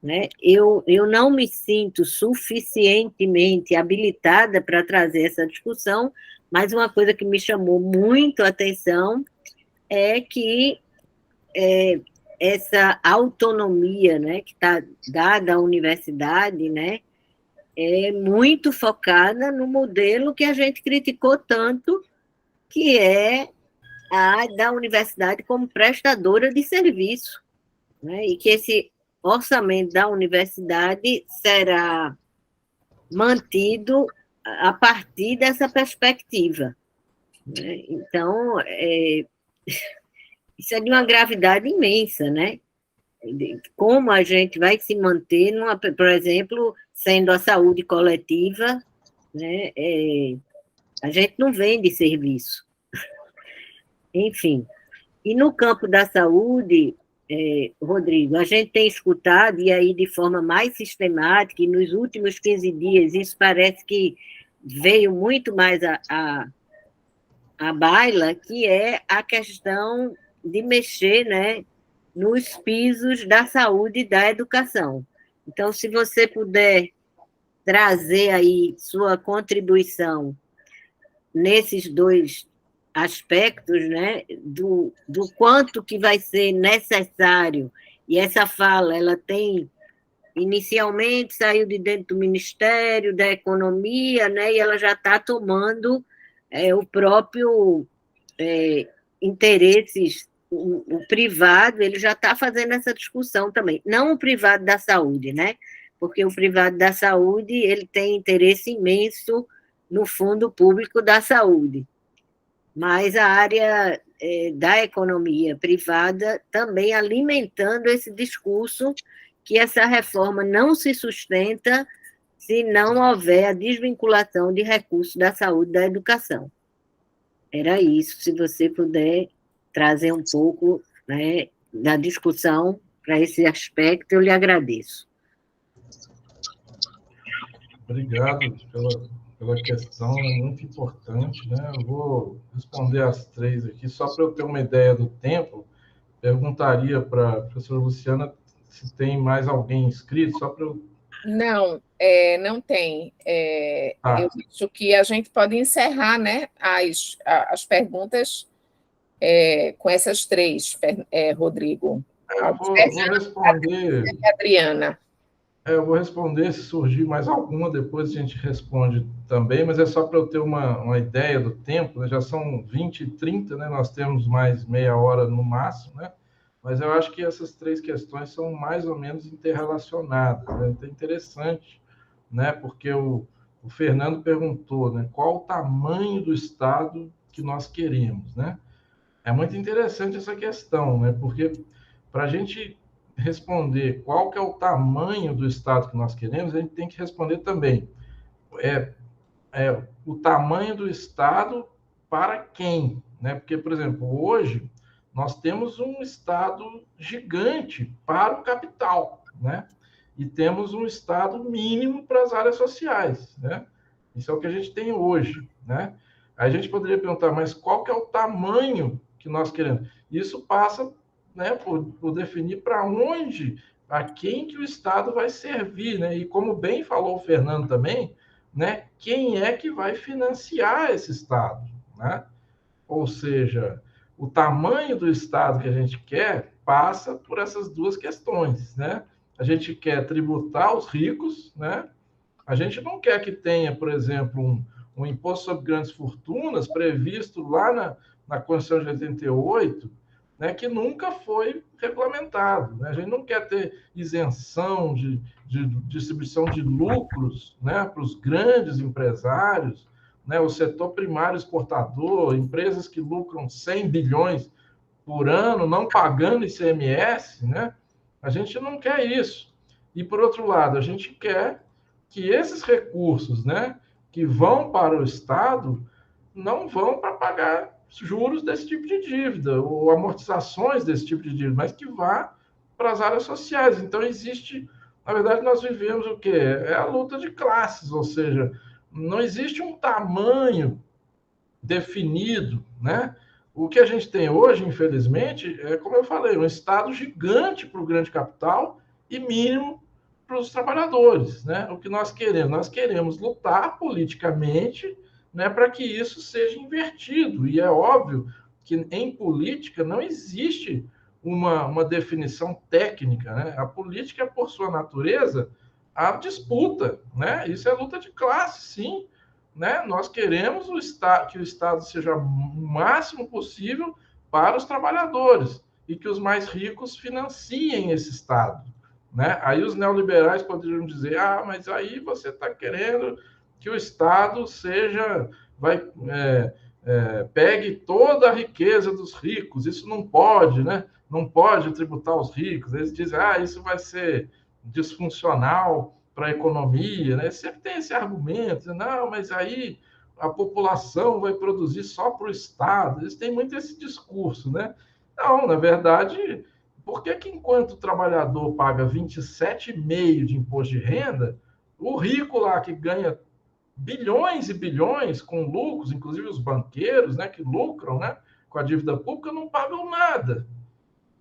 né? Eu não me sinto suficientemente habilitada para trazer essa discussão, mas uma coisa que me chamou muito a atenção é que essa autonomia, né, que está dada à universidade, né, é muito focada no modelo que a gente criticou tanto, que é a da universidade como prestadora de serviço, né, e que esse orçamento da universidade será mantido a partir dessa perspectiva, né? Então, isso é de uma gravidade imensa, né? Como a gente vai se manter, por exemplo, sendo a saúde coletiva, né? A gente não vende serviço. Enfim, e no campo da saúde, Rodrigo, a gente tem escutado, e aí de forma mais sistemática, e nos últimos 15 dias, isso parece que veio muito mais à baila, que é a questão de mexer, né, nos pisos da saúde e da educação. Então, se você puder trazer aí sua contribuição nesses dois aspectos, né, do quanto que vai ser necessário, e essa fala, ela tem, inicialmente, saiu de dentro do Ministério da Economia, né, e ela já está tomando o próprio interesses, o privado, ele já está fazendo essa discussão também, não o privado da saúde, né, porque o privado da saúde, ele tem interesse imenso no fundo público da saúde, mas a área da economia privada também alimentando esse discurso que essa reforma não se sustenta se não houver a desvinculação de recursos da saúde e da educação. Era isso, se você puder trazer um pouco, né, da discussão para esse aspecto, eu lhe agradeço. Obrigado pela questão, é muito importante, né? Eu vou responder as três aqui, só para eu ter uma ideia do tempo, perguntaria para a professora Luciana se tem mais alguém inscrito, só para eu... Não, não tem. Tá. Eu acho que a gente pode encerrar, né, as perguntas com essas três, Rodrigo. Eu vou responder... Adriana. Eu vou responder, se surgir mais alguma, depois a gente responde também, mas é só para eu ter uma ideia do tempo, né? Já são 20h30, né? Nós temos mais meia hora no máximo, né? Mas eu acho que essas três questões são mais ou menos interrelacionadas, né? Então é interessante, né? Porque o Fernando perguntou, né? Qual o tamanho do Estado que nós queremos, né? É muito interessante essa questão, né? Porque para a gente responder qual que é o tamanho do Estado que nós queremos, a gente tem que responder também o tamanho do Estado para quem, né? Porque, por exemplo, hoje nós temos um Estado gigante para o capital, né? E temos um Estado mínimo para as áreas sociais, né? Isso é o que a gente tem hoje, né? Aí a gente poderia perguntar, mas qual que é o tamanho que nós queremos? Isso passa, né, por definir para onde, a quem que o Estado vai servir, né? E como bem falou o Fernando também, né, quem é que vai financiar esse Estado, né? Ou seja, o tamanho do Estado que a gente quer passa por essas duas questões, né? A gente quer tributar os ricos, né? A gente não quer que tenha, por exemplo, um imposto sobre grandes fortunas previsto lá na Constituição de 88, né, que nunca foi regulamentado, né? A gente não quer ter isenção de distribuição de lucros, né, para os grandes empresários, né, o setor primário exportador, empresas que lucram 100 bilhões por ano, não pagando ICMS, né? A gente não quer isso. E, por outro lado, a gente quer que esses recursos, né, que vão para o Estado não vão para pagar juros desse tipo de dívida, ou amortizações desse tipo de dívida, mas que vá para as áreas sociais. Então, existe... Na verdade, nós vivemos o quê? É a luta de classes, ou seja, não existe um tamanho definido, né? O que a gente tem hoje, infelizmente, é, como eu falei, um Estado gigante para o grande capital e mínimo para os trabalhadores, né? O que nós queremos lutar politicamente, né, para que isso seja invertido. E é óbvio que em política não existe uma definição técnica, né? A política, por sua natureza, a disputa, né? Isso é luta de classe, sim, né? Nós queremos que o Estado seja o máximo possível para os trabalhadores e que os mais ricos financiem esse Estado, né? Aí os neoliberais poderiam dizer, mas aí você está querendo que o Estado pegue toda a riqueza dos ricos, isso não pode, né? Não pode tributar os ricos. Eles dizem, isso vai ser disfuncional para a economia, né? Sempre tem esse argumento, não, mas aí a população vai produzir só para o Estado. Eles têm muito esse discurso, né? Não, na verdade, por que enquanto o trabalhador paga 27,5% de imposto de renda, o rico lá que ganha bilhões e bilhões com lucros, inclusive os banqueiros, né, que lucram, né, com a dívida pública, não pagam nada.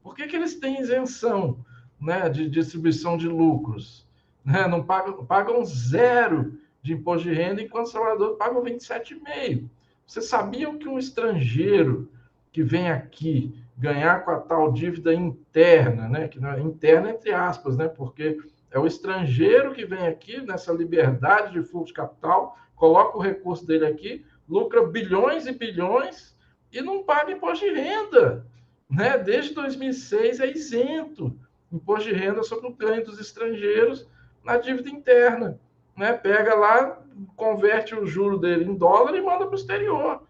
Por que eles têm isenção, né, de distribuição de lucros? Né? Não pagam zero de imposto de renda, enquanto os trabalhadores pagam 27,5%. Vocês sabiam que um estrangeiro que vem aqui ganhar com a tal dívida interna, né, que não é interna entre aspas, né, porque é o estrangeiro que vem aqui nessa liberdade de fluxo de capital, coloca o recurso dele aqui, lucra bilhões e bilhões e não paga imposto de renda, né? Desde 2006 é isento imposto de renda sobre o ganho dos estrangeiros na dívida interna, né? Pega lá, converte o juro dele em dólar e manda para o exterior.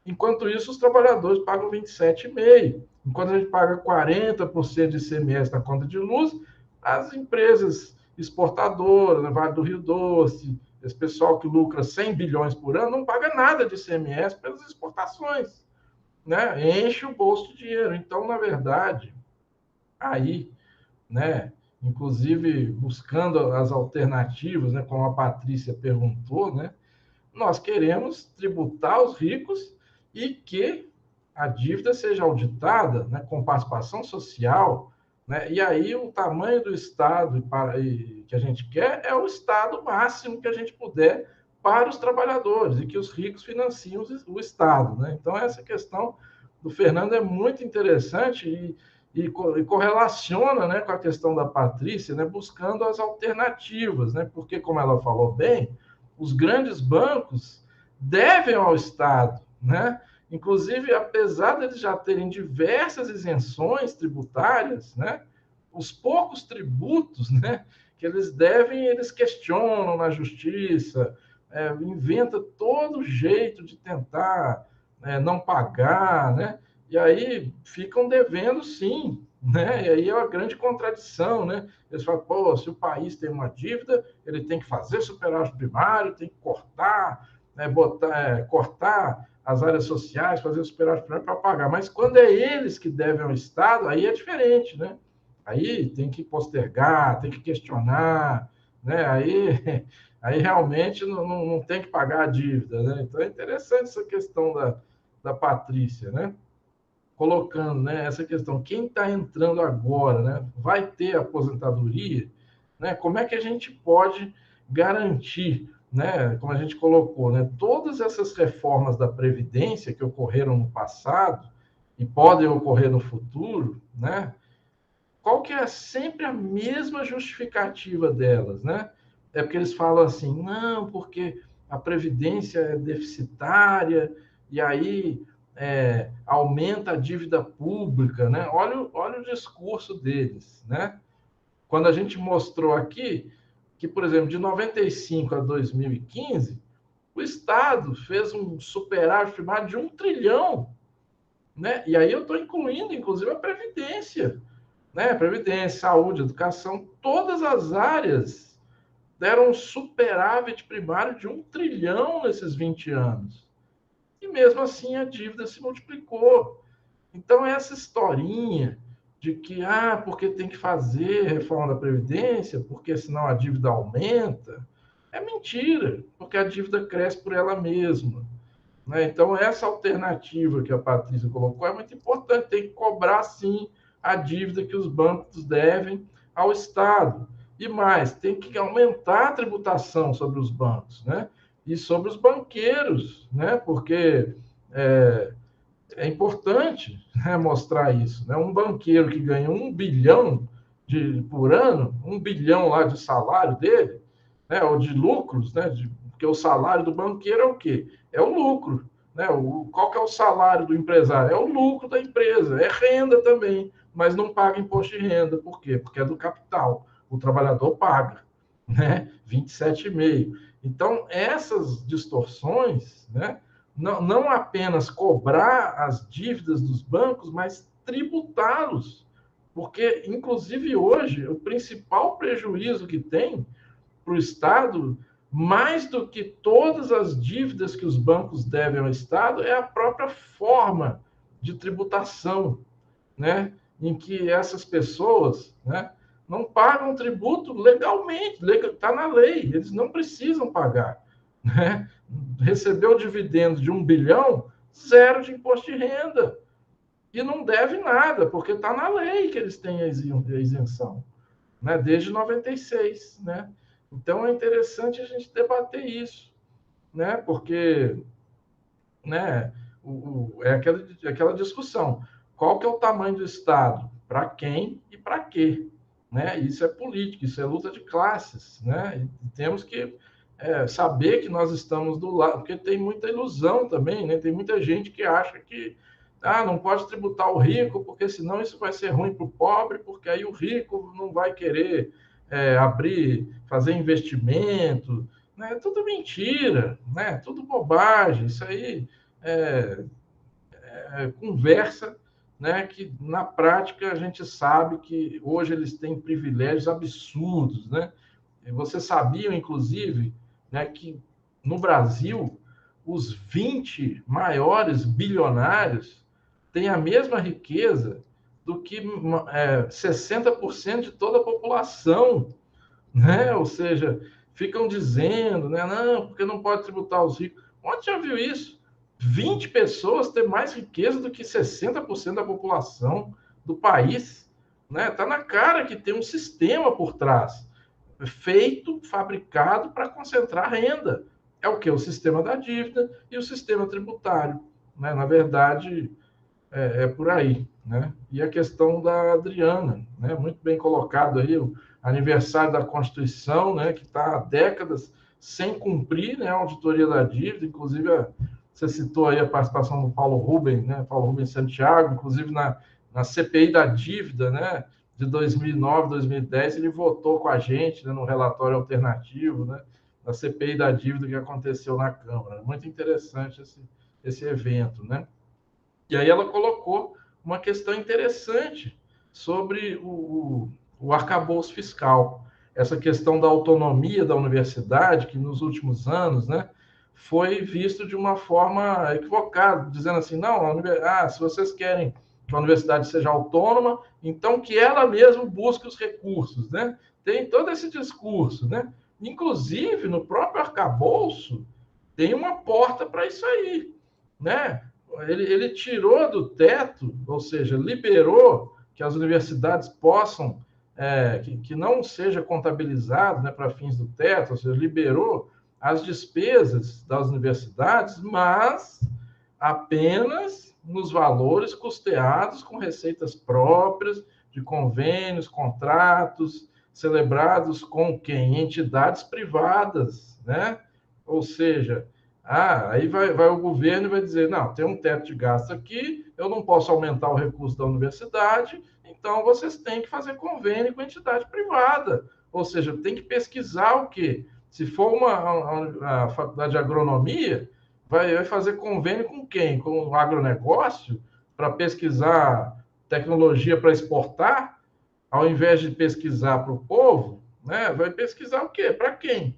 Enquanto isso, os trabalhadores pagam 27,5%. Enquanto a gente paga 40% de ICMS na conta de luz, as empresas exportadoras, né, Vale do Rio Doce, esse pessoal que lucra 100 bilhões por ano, não paga nada de ICMS pelas exportações, né? Enche o bolso de dinheiro. Então, na verdade, aí, né, inclusive buscando as alternativas, né, como a Patrícia perguntou, né, nós queremos tributar os ricos e que a dívida seja auditada, né, com participação social, né, e aí o tamanho do Estado que a gente quer é o Estado máximo que a gente puder para os trabalhadores e que os ricos financiem o Estado. Né? Então, essa questão do Fernando é muito interessante e correlaciona, né, com a questão da Patrícia, né, buscando as alternativas, né, porque, como ela falou bem, os grandes bancos devem ao Estado, né? Inclusive, apesar de eles já terem diversas isenções tributárias, né? Os poucos tributos, né, que eles devem, eles questionam na justiça, inventa todo jeito de tentar não pagar, né? E aí ficam devendo, sim, né? E aí é uma grande contradição, né? Eles falam, pô, se o país tem uma dívida, ele tem que fazer superávit primário, tem que cortar, né, cortar as áreas sociais, fazer superávit primário para pagar. Mas quando é eles que devem ao Estado, aí é diferente, né? Aí tem que postergar, tem que questionar, né? Aí realmente não tem que pagar a dívida, né? Então é interessante essa questão da Patrícia, né? Colocando, né, essa questão, quem está entrando agora, né, vai ter aposentadoria, né, como é que a gente pode garantir, né, como a gente colocou, né, todas essas reformas da Previdência que ocorreram no passado e podem ocorrer no futuro, né, qual que é sempre a mesma justificativa delas, né? É porque eles falam assim, não, porque a Previdência é deficitária e aí aumenta a dívida pública, né? Olha o discurso deles, né? Quando a gente mostrou aqui que, por exemplo, de 95 a 2015, o Estado fez um superávit primário de 1 trilhão, né? E aí eu estou incluindo, inclusive, a Previdência, né? Previdência, saúde, educação, todas as áreas deram um superávit primário de 1 trilhão nesses 20 anos. E mesmo assim a dívida se multiplicou. Então, essa historinha de que, porque tem que fazer reforma da Previdência, porque senão a dívida aumenta, é mentira, porque a dívida cresce por ela mesma. Né? Então, essa alternativa que a Patrícia colocou é muito importante, tem que cobrar, sim, a dívida que os bancos devem ao Estado. E mais, tem que aumentar a tributação sobre os bancos, né? E sobre os banqueiros, né? Porque é importante, né, mostrar isso. Né? Um banqueiro que ganha 1 bilhão por ano, 1 bilhão lá de salário dele, né, ou de lucros, né, porque o salário do banqueiro é o quê? É o lucro. Né? Qual que é o salário do empresário? É o lucro da empresa, é renda também, mas não paga imposto de renda. Por quê? Porque é do capital. O trabalhador paga, né? 27,5%. Então, essas distorções, né, não apenas cobrar as dívidas dos bancos, mas tributá-los. Porque, inclusive, hoje, o principal prejuízo que tem para o Estado, mais do que todas as dívidas que os bancos devem ao Estado, é a própria forma de tributação, né? Em que essas pessoas, né, não pagam tributo legalmente, está na lei, eles não precisam pagar. né? Recebeu dividendo de 1 bilhão, 0 de imposto de renda. E não deve nada, porque está na lei que eles têm a isenção, né? Desde 96, né? Então é interessante a gente debater isso, né? Porque, né, é aquela discussão. Qual que é o tamanho do Estado? Para quem e para quê? Né? Isso é política, isso é luta de classes, né? E temos que saber que nós estamos do lado, porque tem muita ilusão também, né? Tem muita gente que acha que não pode tributar o rico, porque senão isso vai ser ruim para o pobre, porque aí o rico não vai querer fazer investimento, né? Tudo mentira, né? Tudo bobagem, isso aí conversa, né, que na prática a gente sabe que hoje eles têm privilégios absurdos, né? E vocês sabiam, inclusive, né, que no Brasil os 20 maiores bilionários têm a mesma riqueza do que 60% de toda a população, né? Ou seja, ficam dizendo, né, não, porque não pode tributar os ricos. Onde já viu isso? 20 pessoas têm mais riqueza do que 60% da população do país, né? Tá na cara que tem um sistema por trás, feito, fabricado para concentrar renda. É o que? O sistema da dívida e o sistema tributário, né? Na verdade, é por aí, né? E a questão da Adriana, né? Muito bem colocado aí, o aniversário da Constituição, né? Que está há décadas sem cumprir, né? A auditoria da dívida, inclusive você citou aí a participação do Paulo Rubens, né? Paulo Rubens Santiago, inclusive na CPI da dívida, né? De 2009, 2010, ele votou com a gente, né? No relatório alternativo, né? Da CPI da dívida que aconteceu na Câmara. Muito interessante esse evento, né? E aí ela colocou uma questão interessante sobre o arcabouço fiscal. Essa questão da autonomia da universidade, que nos últimos anos, né, foi visto de uma forma equivocada, dizendo assim, não, se vocês querem que a universidade seja autônoma, então que ela mesma busque os recursos, né? Tem todo esse discurso, né? Inclusive, no próprio arcabouço, tem uma porta para isso aí, né? Ele tirou do teto, ou seja, liberou que as universidades possam, que não seja contabilizado, né, para fins do teto, ou seja, liberou as despesas das universidades, mas apenas nos valores custeados com receitas próprias, de convênios, contratos, celebrados com quem? Entidades privadas, né? Ou seja, aí vai o governo e vai dizer, não, tem um teto de gasto aqui, eu não posso aumentar o recurso da universidade, então vocês têm que fazer convênio com entidade privada. Ou seja, tem que pesquisar o quê? Se for a faculdade de agronomia, vai fazer convênio com quem? Com o agronegócio, para pesquisar tecnologia para exportar, ao invés de pesquisar para o povo, né? Vai pesquisar o quê? Para quem?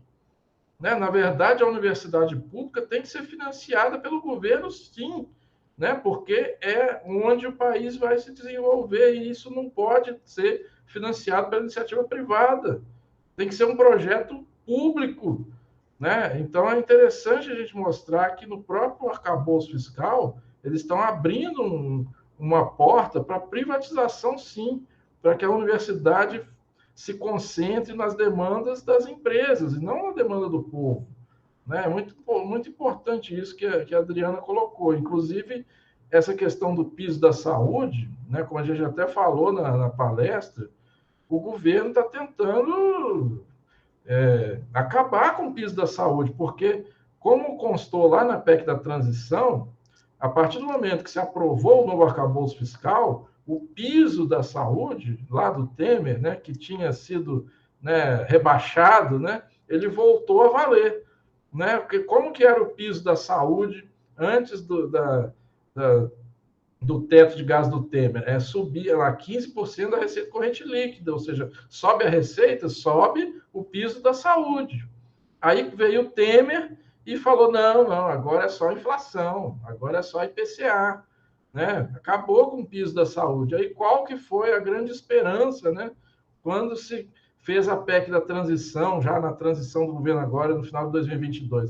Né? Na verdade, a universidade pública tem que ser financiada pelo governo, sim, né? Porque é onde o país vai se desenvolver e isso não pode ser financiado pela iniciativa privada. Tem que ser um projeto público, né? Então, é interessante a gente mostrar que no próprio arcabouço fiscal eles estão abrindo uma porta para privatização, sim, para que a universidade se concentre nas demandas das empresas e não na demanda do povo, né? É muito importante isso que a Adriana colocou. Inclusive, essa questão do piso da saúde, né? Como a gente até falou na palestra, o governo está tentando acabar com o piso da saúde, porque, como constou lá na PEC da transição, a partir do momento que se aprovou o novo arcabouço fiscal, o piso da saúde, lá do Temer, né, que tinha sido, né, rebaixado, né, ele voltou a valer. Né? Porque como que era o piso da saúde antes do teto de gás do Temer? Subia lá 15% da receita corrente líquida, ou seja, sobe a receita, sobe o piso da saúde. Aí veio o Temer e falou, não, agora é só inflação, agora é só IPCA. Né? Acabou com o piso da saúde. Aí qual que foi a grande esperança, né? Quando se fez a PEC da transição, já na transição do governo agora, no final de 2022.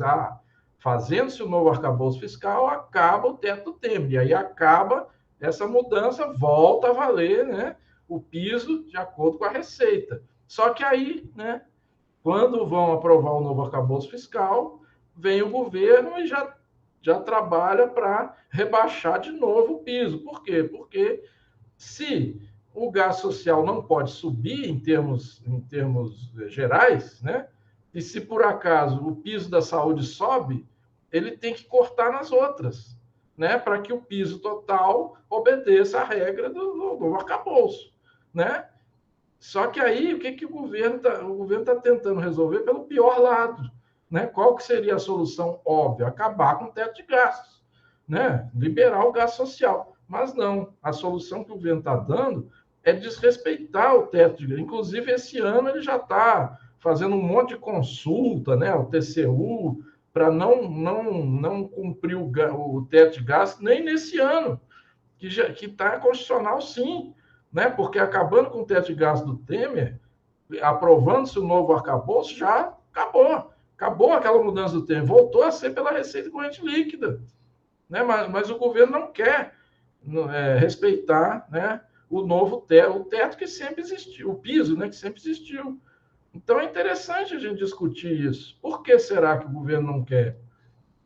Fazendo-se o novo arcabouço fiscal, acaba o teto do Temer. E aí acaba essa mudança, volta a valer, né, o piso de acordo com a receita. Só que aí, né, quando vão aprovar o novo arcabouço fiscal, vem o governo e já trabalha para rebaixar de novo o piso. Por quê? Porque se o gasto social não pode subir em termos gerais, né, e se por acaso o piso da saúde sobe, ele tem que cortar nas outras, né, para que o piso total obedeça à regra do arcabouço, né? Só que aí, o que o governo está tentando resolver pelo pior lado, né? Qual que seria a solução óbvia? Acabar com o teto de gastos, né? Liberar o gasto social. Mas não, a solução que o governo está dando é desrespeitar o teto de gastos. Inclusive, esse ano ele já está fazendo um monte de consulta, né? O TCU, para não cumprir o teto de gastos nem nesse ano, que está constitucional sim, né? Porque acabando com o teto de gastos do Temer, aprovando-se o novo arcabouço, já acabou aquela mudança do Temer, voltou a ser pela receita corrente líquida, né? Mas o governo não quer respeitar, né, o novo teto, o teto que sempre existiu, o piso, né, que sempre existiu. Então é interessante a gente discutir isso. Por que será que o governo não quer?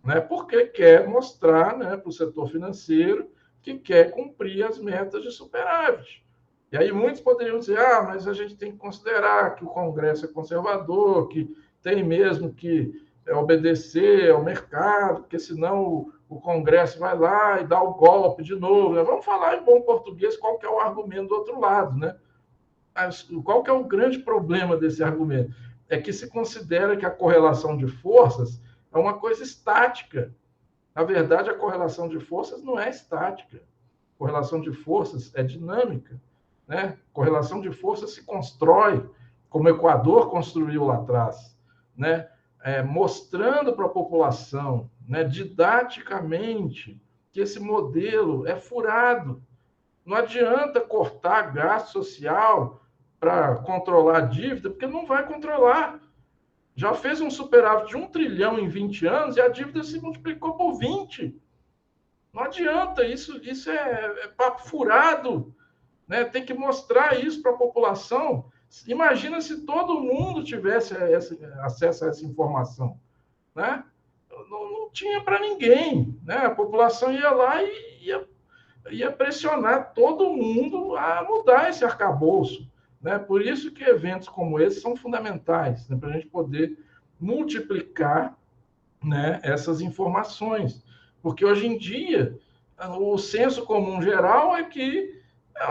Né? Porque quer mostrar, né, para o setor financeiro que quer cumprir as metas de superávit. E aí muitos poderiam dizer, mas a gente tem que considerar que o Congresso é conservador, que tem mesmo que obedecer ao mercado, porque senão o Congresso vai lá e dá o golpe de novo. Né? Vamos falar em bom português qual que é o argumento do outro lado, né? Qual que é o grande problema desse argumento? É que se considera que a correlação de forças é uma coisa estática. Na verdade, a correlação de forças não é estática. A correlação de forças é dinâmica, né? Correlação de forças se constrói, como o Equador construiu lá atrás, né? Mostrando para a população, né, didaticamente, que esse modelo é furado. Não adianta cortar gasto social para controlar a dívida, porque não vai controlar. Já fez um superávit de 1 trilhão em 20 anos e a dívida se multiplicou por 20. Não adianta, isso é papo furado, né? Tem que mostrar isso para a população. Imagina se todo mundo tivesse acesso a essa informação, né? Não tinha para ninguém, né? A população ia lá e ia pressionar todo mundo a mudar esse arcabouço, né? Por isso que eventos como esse são fundamentais, né? Para a gente poder multiplicar, né, essas informações. Porque hoje em dia, o senso comum geral é que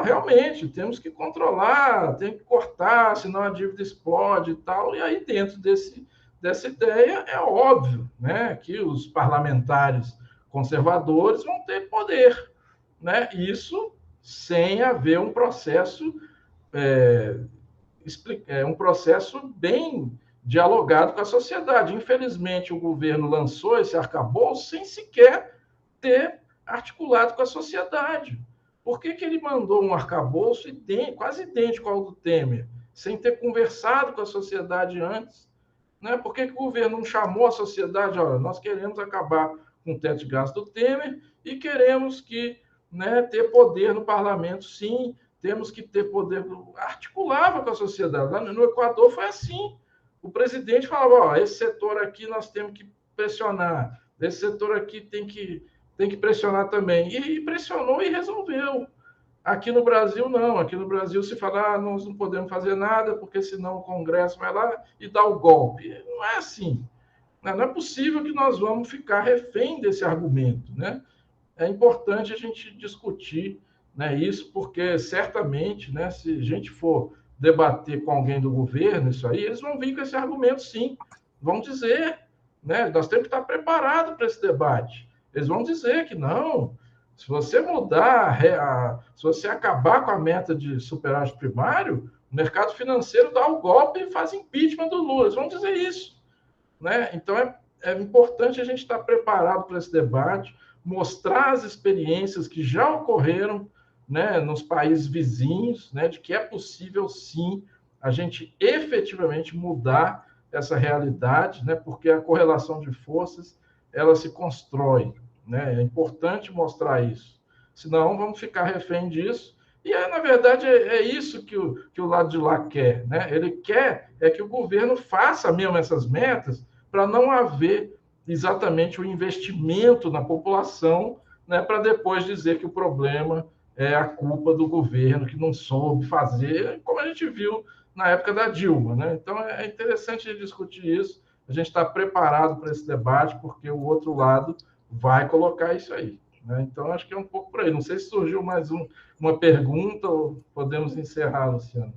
realmente temos que controlar, tem que cortar, senão a dívida explode e tal. E aí, dentro dessa ideia, é óbvio, né, que os parlamentares conservadores vão ter poder, né? Isso sem haver um processo um processo bem dialogado com a sociedade. Infelizmente, o governo lançou esse arcabouço sem sequer ter articulado com a sociedade. Por que ele mandou um arcabouço quase idêntico ao do Temer, sem ter conversado com a sociedade antes? Né? Por que o governo não chamou a sociedade? Olha, nós queremos acabar com o teto de gastos do Temer e queremos ter poder no parlamento, sim, temos que ter poder. Articulava com a sociedade. Lá no Equador foi assim. O presidente falava, esse setor aqui nós temos que pressionar, esse setor aqui tem que pressionar também. E pressionou e resolveu. Aqui no Brasil, não. Aqui no Brasil se fala, nós não podemos fazer nada, porque senão o Congresso vai lá e dá o golpe. Não é assim. Não é possível que nós vamos ficar refém desse argumento, né? É importante a gente discutir, né, isso, porque certamente, né, se a gente for debater com alguém do governo isso aí, eles vão vir com esse argumento, sim. Vão dizer, né, nós temos que estar preparados para esse debate. Eles vão dizer que não, se você se você acabar com a meta de superávit primário, o mercado financeiro dá o golpe e faz impeachment do Lula. Eles vão dizer isso, né? Então, é importante a gente estar preparado para esse debate, mostrar as experiências que já ocorreram, né, nos países vizinhos, né, de que é possível, sim, a gente efetivamente mudar essa realidade, né? Porque a correlação de forças ela se constrói, né? É importante mostrar isso. Senão, vamos ficar refém disso. E, na verdade, é isso que o lado de lá quer, né? Ele quer que o governo faça mesmo essas metas para não haver exatamente o investimento na população, né? Para depois dizer que o problema é a culpa do governo que não soube fazer, como a gente viu na época da Dilma, né? Então, é interessante discutir isso. A gente está preparado para esse debate, porque o outro lado vai colocar isso aí, né? Então, acho que é um pouco por aí. Não sei se surgiu mais uma pergunta ou podemos encerrar, Luciano.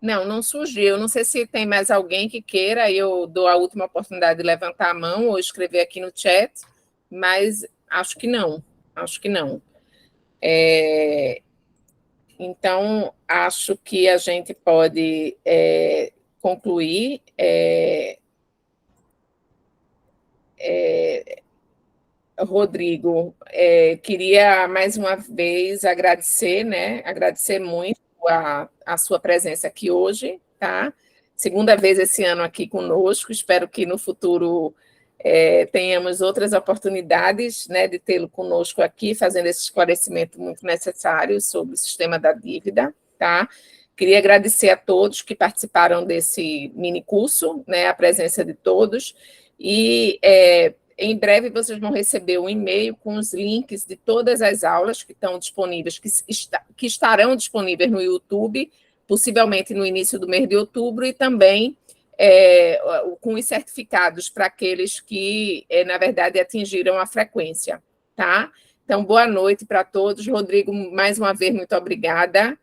Não surgiu. Não sei se tem mais alguém que queira, eu dou a última oportunidade de levantar a mão ou escrever aqui no chat, mas acho que não. Então, acho que a gente pode concluir. Rodrigo, queria mais uma vez agradecer, né? Agradecer muito a sua presença aqui hoje, tá? Segunda vez esse ano aqui conosco, espero que no futuro tenhamos outras oportunidades, né, de tê-lo conosco aqui, fazendo esse esclarecimento muito necessário sobre o sistema da dívida, tá? Queria agradecer a todos que participaram desse mini curso, né, a presença de todos, e em breve vocês vão receber um e-mail com os links de todas as aulas que estão disponíveis, que estarão disponíveis no YouTube, possivelmente no início do mês de outubro, e também com os certificados para aqueles que, na verdade, atingiram a frequência, tá? Então, boa noite para todos. Rodrigo, mais uma vez, muito obrigada.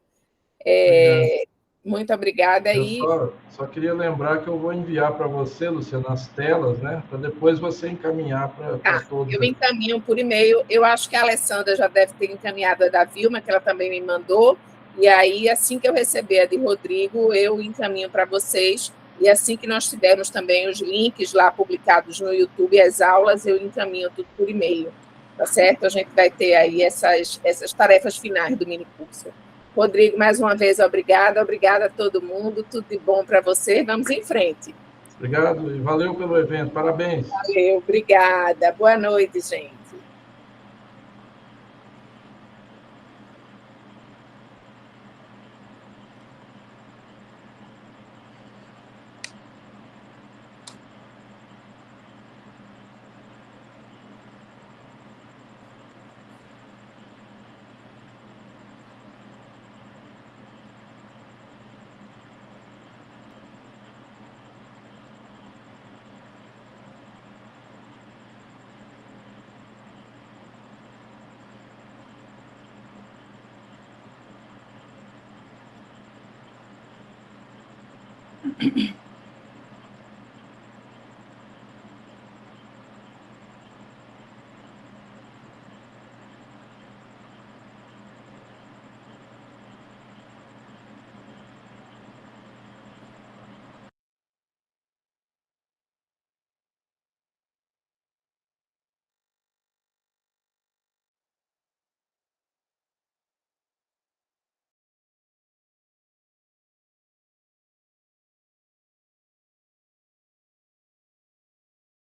Muito obrigada. Eu só queria lembrar que eu vou enviar para você, Luciana, as telas, né? Para depois você encaminhar para todos. Eu encaminho por e-mail. Eu acho que a Alessandra já deve ter encaminhado a da Vilma, que ela também me mandou. E aí, assim que eu receber a de Rodrigo, eu encaminho para vocês. E assim que nós tivermos também os links lá publicados no YouTube, as aulas, eu encaminho tudo por e-mail. Tá certo? A gente vai ter aí essas tarefas finais do mini curso. Rodrigo, mais uma vez, obrigada a todo mundo, tudo de bom para você, vamos em frente. Obrigado e valeu pelo evento, parabéns. Valeu, obrigada, boa noite, gente. Uhum.